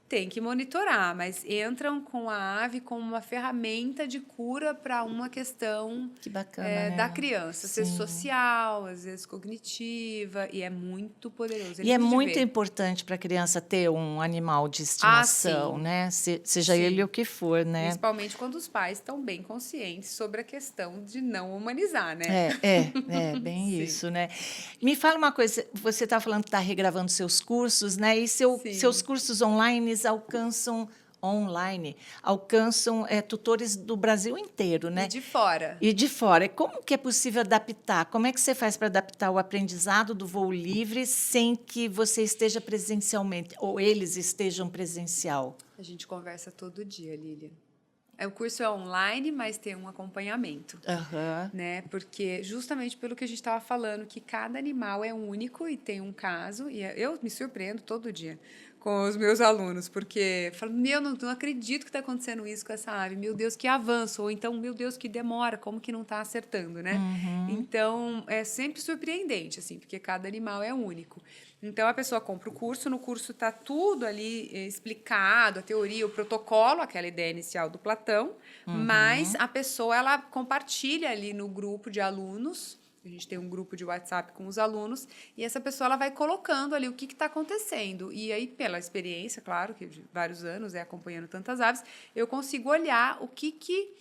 têm que monitorar, mas entram com a ave como uma ferramenta de cura para uma questão que bacana, da criança. Às vezes social, às vezes cognitiva. E é muito poderoso. E é muito importante para a criança ter um animal de estimação, né? Seja ele o que for, né? Principalmente quando os pais estão bem conscientes sobre a questão de não humanizar, né? Bem isso, né? Me fala uma coisa, você está falando que está regravando seus cursos, né? E seus cursos online alcançam online alcançam tutores do Brasil inteiro, né? E de fora. E de fora. Como que é possível adaptar? Como é que você faz para adaptar o aprendizado do voo livre sem que você esteja presencialmente, ou eles estejam presencial? A gente conversa todo dia, Lilian. O curso é online, mas tem um acompanhamento. Aham. Né? Porque justamente pelo que a gente estava falando, que cada animal é único e tem um caso, e eu me surpreendo todo dia com os meus alunos, porque eu falo, não acredito que está acontecendo isso com essa ave, meu Deus, que avanço, ou então, meu Deus, que demora, como que não está acertando, né? Então, é sempre surpreendente, assim, porque cada animal é único. Então, a pessoa compra o curso, no curso está tudo ali explicado, a teoria, o protocolo, aquela ideia inicial do Platão, mas a pessoa, ela compartilha ali no grupo de alunos, a gente tem um grupo de WhatsApp com os alunos, e essa pessoa ela vai colocando ali o que está acontecendo. E aí, pela experiência, claro, que de vários anos acompanhando tantas aves, eu consigo olhar o que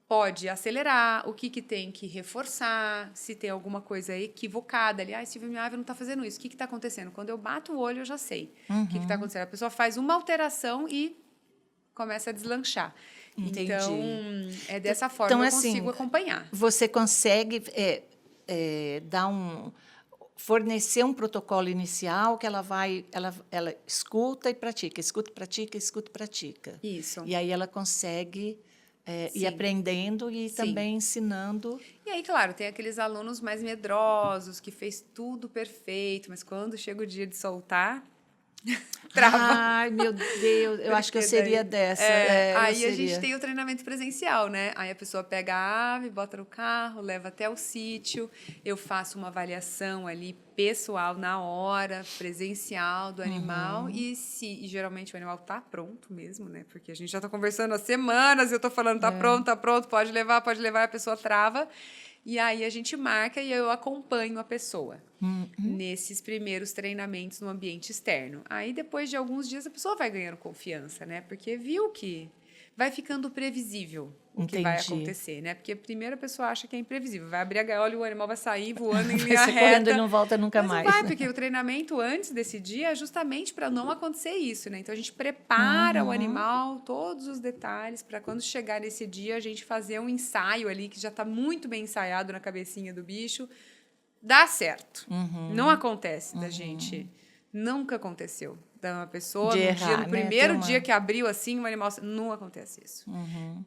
pode acelerar, o que tem que reforçar, se tem alguma coisa equivocada. Ali, Silvia, minha ave não está fazendo isso, o que está acontecendo? Quando eu bato o olho, eu já sei o que está acontecendo. A pessoa faz uma alteração e começa a deslanchar. Entendi. Então, é dessa forma Então, que eu assim, consigo acompanhar. Você consegue fornecer um protocolo inicial que ela escuta e pratica, escuta, pratica, escuta, pratica. Isso. E aí ela consegue ir Sim. aprendendo e Sim. também ensinando. E aí, claro, tem aqueles alunos mais medrosos, que fez tudo perfeito, mas quando chega o dia de soltar, trava. Ai, meu Deus, eu acho que eu seria dessa. Aí a gente tem o treinamento presencial, né? Aí a pessoa pega a ave, bota no carro, leva até o sítio, eu faço uma avaliação ali pessoal na hora, presencial do animal, e geralmente o animal tá pronto mesmo, né? Porque a gente já tá conversando há semanas, eu tô falando, tá pronto, pode levar, a pessoa trava. E aí a gente marca e eu acompanho a pessoa nesses primeiros treinamentos no ambiente externo. Aí, depois de alguns dias, a pessoa vai ganhando confiança, né? Porque viu que vai ficando previsível o que vai acontecer, né? Porque primeiro a pessoa acha que é imprevisível. Vai abrir a gaiola e o animal vai sair voando em linha reta. Correndo e não volta nunca mais. Não vai, porque o treinamento antes desse dia é justamente para não acontecer isso, né? Então, a gente prepara o animal, todos os detalhes, para quando chegar nesse dia, a gente fazer um ensaio ali, que já está muito bem ensaiado na cabecinha do bicho. Dá certo. Não acontece da gente... Nunca aconteceu. Da uma pessoa, no primeiro dia que abriu assim, um animal... Não acontece isso.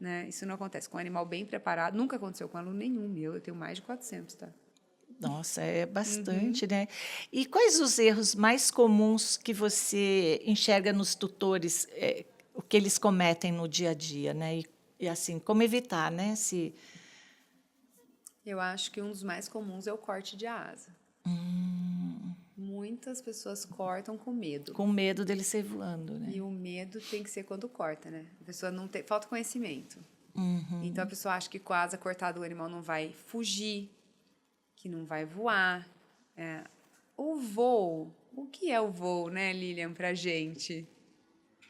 Né? Isso não acontece. Com um animal bem preparado, nunca aconteceu com aluno nenhum meu. Eu tenho mais de 400, tá? Nossa, é bastante, né? E quais os erros mais comuns que você enxerga nos tutores, o que eles cometem no dia a dia, né? E assim, como evitar, né? Eu acho que um dos mais comuns é o corte de asa. Muitas pessoas cortam com medo. Com medo dele sair voando, né? E o medo tem que ser quando corta, né? A pessoa não tem... Falta conhecimento. Então, a pessoa acha que com a asa cortada o animal não vai fugir, que não vai voar. O voo... O que é o voo, né, Lilian, pra gente?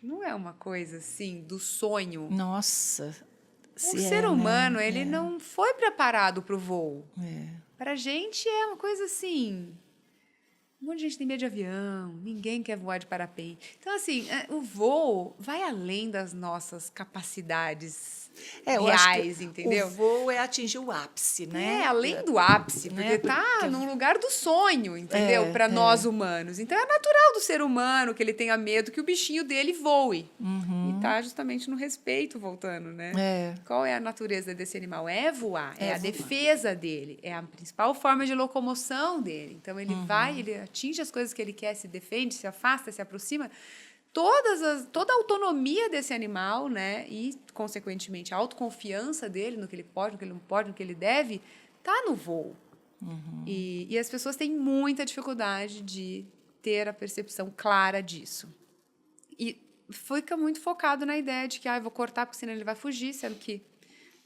Não é uma coisa, assim, do sonho. Nossa... O ser humano, ele não foi preparado para o voo. Para a gente é uma coisa assim... Um monte de gente tem medo de avião, ninguém quer voar de parapente. Então, assim, o voo vai além das nossas capacidades reais, entendeu? O voo é atingir o ápice, né? Além do ápice, porque está num lugar do sonho, entendeu? Para nós humanos. Então, é natural do ser humano que ele tenha medo que o bichinho dele voe. E está justamente no respeito, voltando, né? Qual é a natureza desse animal? É voar, é a defesa dele, é a principal forma de locomoção dele. Então, ele vai, ele atinge as coisas que ele quer, se defende, se afasta, se aproxima. Toda a autonomia desse animal, né, e, consequentemente, a autoconfiança dele no que ele pode, no que ele não pode, no que ele deve, está no voo. E as pessoas têm muita dificuldade de ter a percepção clara disso. E fica muito focado na ideia de que eu vou cortar porque senão ele vai fugir, sendo que...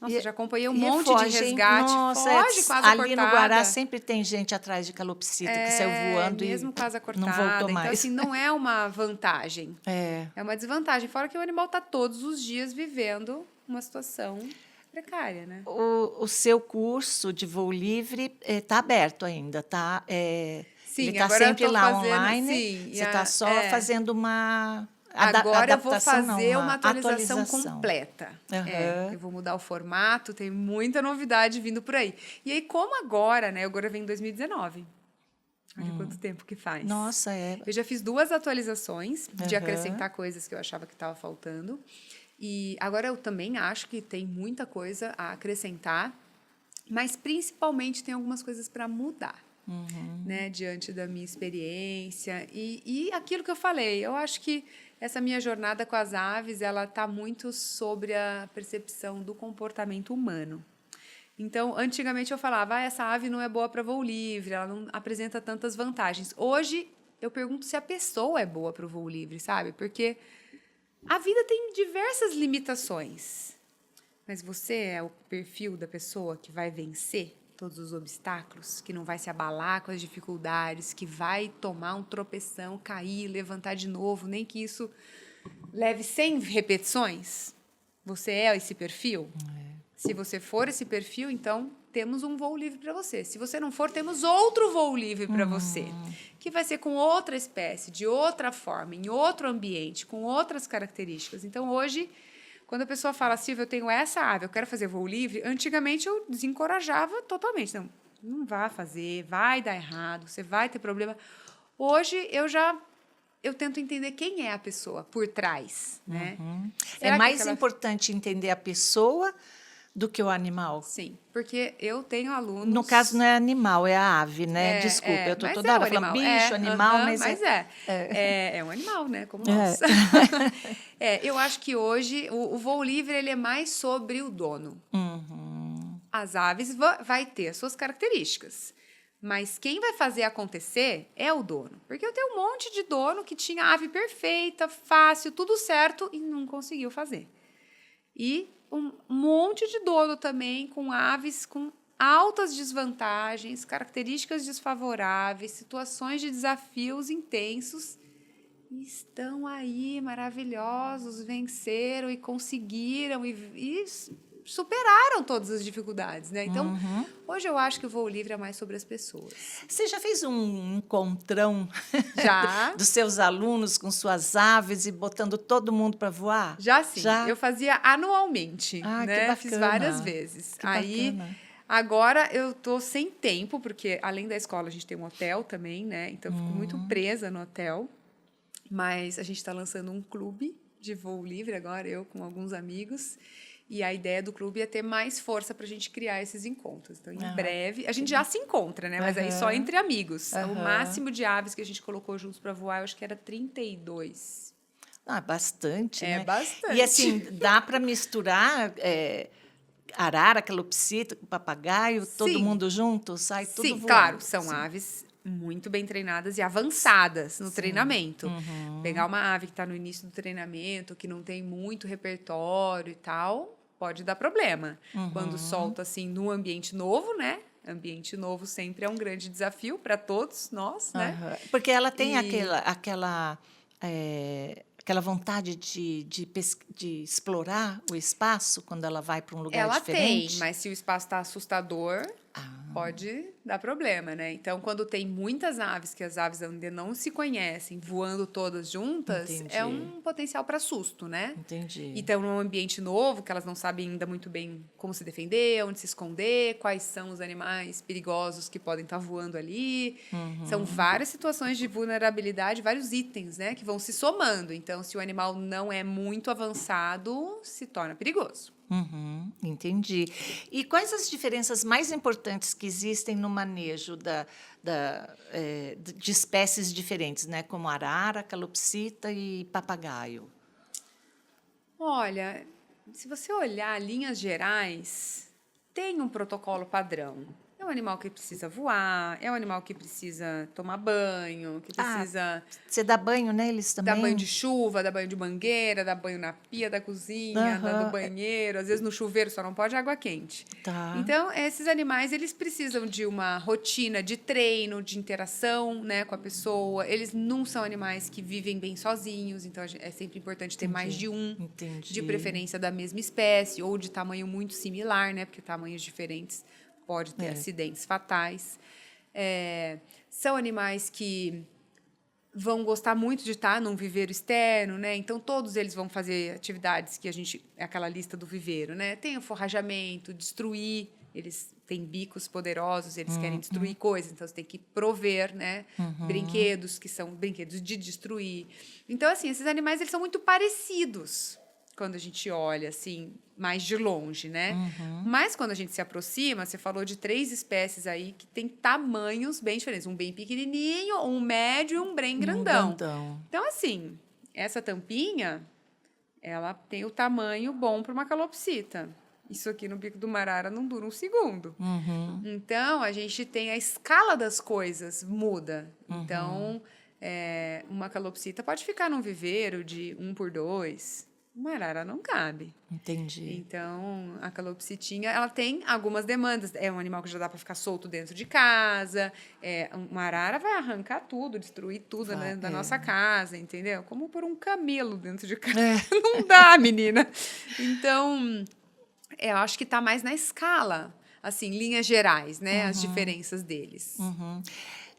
Nossa, já acompanhei um monte de resgate. Foge com a asa cortada. Ali no Guará sempre tem gente atrás de calopsita que saiu voando mesmo com a asa cortada. Não voltou mais. Então, assim, não é uma vantagem. É uma desvantagem. Fora que o animal está todos os dias vivendo uma situação precária, né? O seu curso de voo livre está aberto ainda, tá? Sim, ele está sempre lá online. Você está só fazendo uma Agora eu vou adaptação não, fazer uma uma atualização atualização. completa. Aham. Eu vou mudar o formato, tem muita novidade vindo por aí. E aí, como agora, né? Agora vem 2019. Olha quanto tempo que faz. Nossa, é. Eu já fiz 2 atualizações de Aham. acrescentar coisas que eu achava que estava faltando. E agora eu também acho que tem muita coisa a acrescentar, mas principalmente tem algumas coisas para mudar. Né, diante da minha experiência e aquilo que eu falei, eu acho que essa minha jornada com as aves, ela está muito sobre a percepção do comportamento humano. Então, antigamente eu falava, essa ave não é boa para voo livre, ela não apresenta tantas vantagens. Hoje, eu pergunto se a pessoa é boa para o voo livre, sabe? Porque a vida tem diversas limitações. Mas você é o perfil da pessoa que vai vencer todos os obstáculos, que não vai se abalar com as dificuldades, que vai tomar um tropeção, cair, levantar de novo, nem que isso leve 100 repetições? Você é esse perfil? Se você for esse perfil, então temos um voo livre para você. Se você não for, temos outro voo livre para você, que vai ser com outra espécie, de outra forma, em outro ambiente, com outras características. Então, hoje, quando a pessoa fala, Silvia, eu tenho essa ave, eu quero fazer voo livre, antigamente eu desencorajava totalmente. Não vá fazer, vai dar errado, você vai ter problema. Hoje, eu tento entender quem é a pessoa por trás, né? É Será que mais aquela- importante entender a pessoa do que o animal. Sim, porque eu tenho alunos... No caso, não é animal, é a ave, né? Desculpa, eu estou mas toda hora um falando animal. bicho, animal, Aham, mas é um animal, né? Como nós. Eu acho que hoje o voo livre ele é mais sobre o dono. As aves vai ter as suas características. Mas quem vai fazer acontecer é o dono. Porque eu tenho um monte de dono que tinha a ave perfeita, fácil, tudo certo e não conseguiu fazer. E um monte de dono também com aves com altas desvantagens, características desfavoráveis, situações de desafios intensos. E estão aí maravilhosos, venceram e conseguiram e superaram todas as dificuldades, né? Então, hoje eu acho que o voo livre é mais sobre as pessoas. Você já fez um encontrão Já? dos seus alunos com suas aves e botando todo mundo para voar? Já sim. Já? Eu fazia anualmente, Ah, que né? bacana. Fiz várias vezes. Que Aí, bacana. agora eu tô sem tempo, porque além da escola a gente tem um hotel também, né? Então eu fico muito presa no hotel. Mas a gente está lançando um clube de voo livre agora, eu com alguns amigos. E a ideia do clube é ter mais força para a gente criar esses encontros. Então, em breve, a gente já se encontra, né? Mas aí só entre amigos. O máximo de aves que a gente colocou juntos para voar, eu acho que era 32. Ah, bastante, É né? bastante. E assim, dá para misturar arara, calopsita, com papagaio, todo Sim. mundo junto, sai tudo Sim, voando. claro, são Sim. aves muito bem treinadas e avançadas no treinamento. Pegar uma ave que está no início do treinamento, que não tem muito repertório e tal, pode dar problema. Quando solta assim no ambiente novo, né? Ambiente novo sempre é um grande desafio para todos nós, né? Porque ela tem E- aquela vontade de explorar o espaço quando ela vai para um lugar Ela diferente. tem, mas se o espaço está assustador, pode dar problema, né? Então, quando tem muitas aves, que as aves ainda não se conhecem, voando todas juntas, Entendi. é um potencial para susto, né? Entendi. E estão num ambiente novo, que elas não sabem ainda muito bem como se defender, onde se esconder, quais são os animais perigosos que podem estar voando ali. São várias situações de vulnerabilidade, vários itens, né, que vão se somando. Então, se o animal não é muito avançado, se torna perigoso. Entendi. E quais as diferenças mais importantes que existem no manejo de espécies diferentes, né? Como arara, calopsita e papagaio? Olha, se você olhar linhas gerais, tem um protocolo padrão. É um animal que precisa voar, é um animal que precisa tomar banho, que precisa Você dá banho neles também? dar banho de chuva, dar banho de mangueira, dar banho na pia da cozinha, no banheiro, às vezes no chuveiro, só não pode água quente. Tá. Então, esses animais, eles precisam de uma rotina de treino, de interação, né, com a pessoa. Eles não são animais que vivem bem sozinhos, então é sempre importante ter mais de um, Entendi. de preferência da mesma espécie ou de tamanho muito similar, né, porque tamanhos diferentes pode ter acidentes fatais. São animais que vão gostar muito de estar num viveiro externo, né? Então, todos eles vão fazer atividades que é aquela lista do viveiro, né? Tem o forrajamento, destruir, eles têm bicos poderosos, eles querem destruir coisas, então você tem que prover, né? Brinquedos, que são brinquedos de destruir. Então, assim, esses animais, eles são muito parecidos quando a gente olha, assim, mais de longe, né? Mas, quando a gente se aproxima, você falou de 3 espécies aí que têm tamanhos bem diferentes. Um bem pequenininho, um médio e um bem grandão. Então, assim, essa tampinha, ela tem o tamanho bom para uma calopsita. Isso aqui no bico do marara não dura um segundo. Então, a gente tem a escala das coisas muda. Então, uma calopsita pode ficar num viveiro de 1x2. Uma arara não cabe. Entendi. Então, a calopsitinha, ela tem algumas demandas. É um animal que já dá para ficar solto dentro de casa. Uma arara vai arrancar tudo, destruir tudo da nossa casa, entendeu? Como por um camelo dentro de casa. Não dá, menina. Então, eu acho que está mais na escala, assim, linhas gerais, né? As diferenças deles.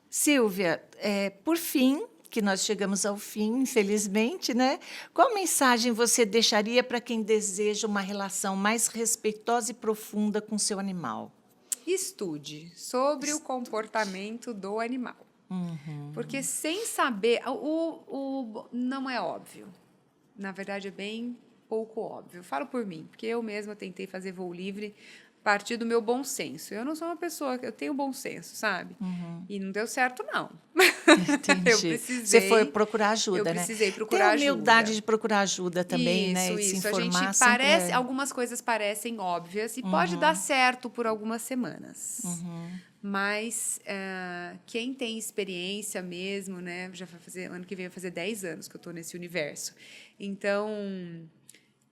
Silvia, por fim, que nós chegamos ao fim, infelizmente, né? Qual mensagem você deixaria para quem deseja uma relação mais respeitosa e profunda com seu animal? Estude sobre o comportamento do animal. Porque sem saber... não é óbvio. Na verdade, é bem pouco óbvio. Eu falo por mim, porque eu mesma tentei fazer voo livre a partir do meu bom senso. Eu não sou uma pessoa... Eu tenho bom senso, sabe? E não deu certo, não. Entendi. Eu precisei... Você foi procurar ajuda, eu né? precisei procurar Tem a humildade ajuda. de procurar ajuda também, Isso, né? E se isso. A informar gente sempre parece... Algumas coisas parecem óbvias e pode dar certo por algumas semanas. Mas quem tem experiência mesmo, né? Já vai fazer... Ano que vem vai fazer 10 anos que eu estou nesse universo. Então...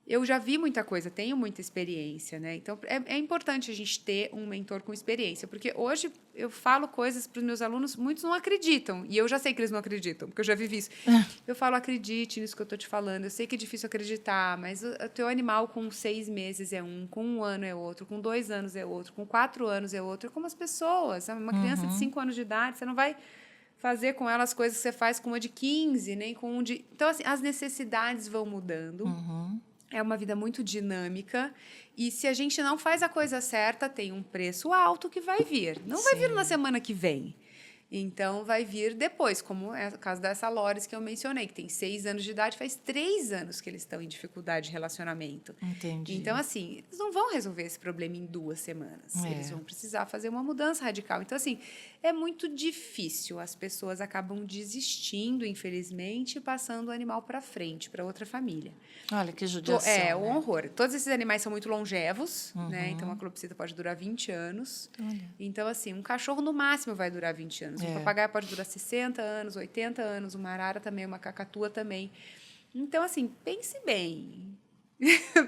Eu já vi muita coisa, tenho muita experiência, né? Então, é importante a gente ter um mentor com experiência, porque hoje eu falo coisas para os meus alunos, muitos não acreditam, e eu já sei que eles não acreditam, porque eu já vivi isso. Eu falo, acredite nisso que eu estou te falando, eu sei que é difícil acreditar, mas o teu animal com 6 meses é um, com 1 ano é outro, com 2 anos é outro, com 4 anos é outro, é como as pessoas. Uma criança de 5 anos de idade, você não vai fazer com ela as coisas que você faz com uma de 15, nem com um de... Então, assim, as necessidades vão mudando. É uma vida muito dinâmica. E se a gente não faz a coisa certa, tem um preço alto que vai vir. Não vai vir na semana que vem. Então, vai vir depois, como é o caso dessa Lores que eu mencionei, que tem 6 anos de idade, faz 3 anos que eles estão em dificuldade de relacionamento. Entendi. Então, assim, eles não vão resolver esse problema em 2 semanas. Eles vão precisar fazer uma mudança radical. Então, assim, é muito difícil. As pessoas acabam desistindo, infelizmente, e passando o animal para frente, para outra família. Olha, que judiação. Um horror. Todos esses animais são muito longevos, né? Então, uma calopsita pode durar 20 anos. Então, assim, um cachorro, no máximo, vai durar 20 anos. Um papagaio pode durar 60 anos, 80 anos. Uma arara também, uma cacatua também. Então, assim, pense bem.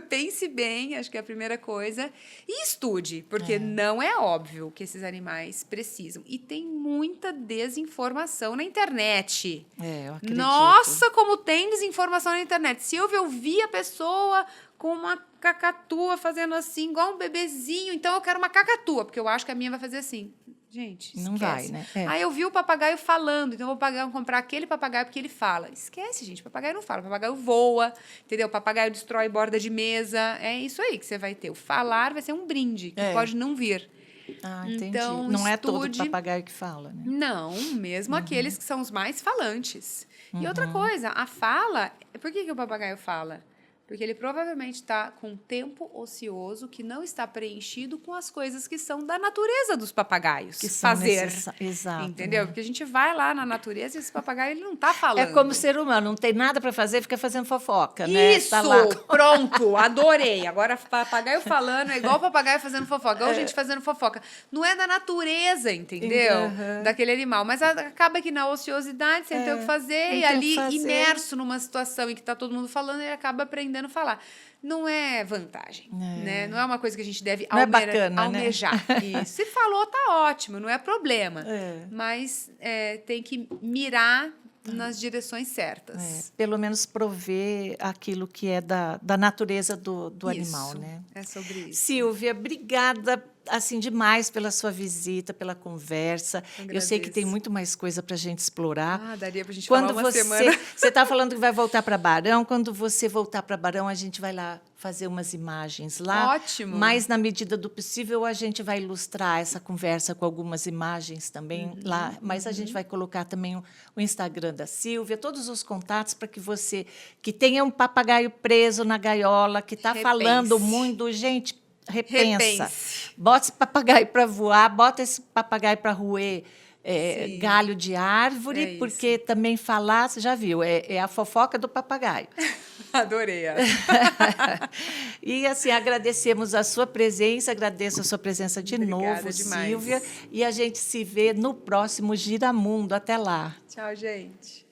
Pense bem, acho que é a primeira coisa. E estude, porque não é óbvio que esses animais precisam. E tem muita desinformação na internet. Eu acredito. Nossa, como tem desinformação na internet. Silvia, eu vi a pessoa com uma cacatua fazendo assim, igual um bebezinho. Então, eu quero uma cacatua, porque eu acho que a minha vai fazer assim. Gente, esquece. Não vai, né? Aí eu vi o papagaio falando, então eu vou comprar aquele papagaio porque ele fala. Esquece, gente, o papagaio não fala, o papagaio voa, entendeu? O papagaio destrói borda de mesa. É isso aí que você vai ter. O falar vai ser um brinde, que pode não vir. Entendi. Então, não é todo papagaio que fala, né? Não, mesmo aqueles que são os mais falantes. E outra coisa, a fala... Por que o papagaio fala? Porque ele provavelmente está com tempo ocioso que não está preenchido com as coisas que são da natureza dos papagaios. Que são fazer. Exato. Entendeu? Né? Porque a gente vai lá na natureza e esse papagaio ele não está falando. É como ser humano, não tem nada para fazer, fica fazendo fofoca, né? Isso! Tá lá. Pronto, adorei. Agora, papagaio falando é igual papagaio fazendo fofoca, igual gente fazendo fofoca. Não é da natureza, entendeu? Daquele animal. Mas acaba que na ociosidade, sem ter o que fazer, e ali imerso numa situação em que está todo mundo falando, ele acaba aprendendo a falar. Não é vantagem, né? Não é uma coisa que a gente deve almejar. Né? Se falou, tá ótimo, não é problema. Mas tem que mirar nas direções certas. Pelo menos prover aquilo que é da natureza do animal, né? É sobre isso. Silvia, obrigada assim demais pela sua visita, pela conversa. Eu sei que tem Agradeço. muito mais coisa para a gente explorar. Ah, daria pra gente Quando falar uma semana. você está falando que vai voltar para Barão, quando você voltar para Barão, a gente vai lá fazer umas imagens lá. Ótimo. Mas, na medida do possível, a gente vai ilustrar essa conversa com algumas imagens também lá. Mas a gente vai colocar também o Instagram da Sílvia, todos os contatos para que você, que tenha um papagaio preso na gaiola, que está Repense. falando muito, gente, repensa. Repense. Bota esse papagaio para voar, bota esse papagaio para roer Sim. galho de árvore, É isso. porque também falar, você já viu, é a fofoca do papagaio. Adorei essa. E assim, agradecemos a sua presença, agradeço a sua presença de Obrigada novo, demais. Sílvia, e a gente se vê no próximo Giramundo. Até lá. Tchau, gente.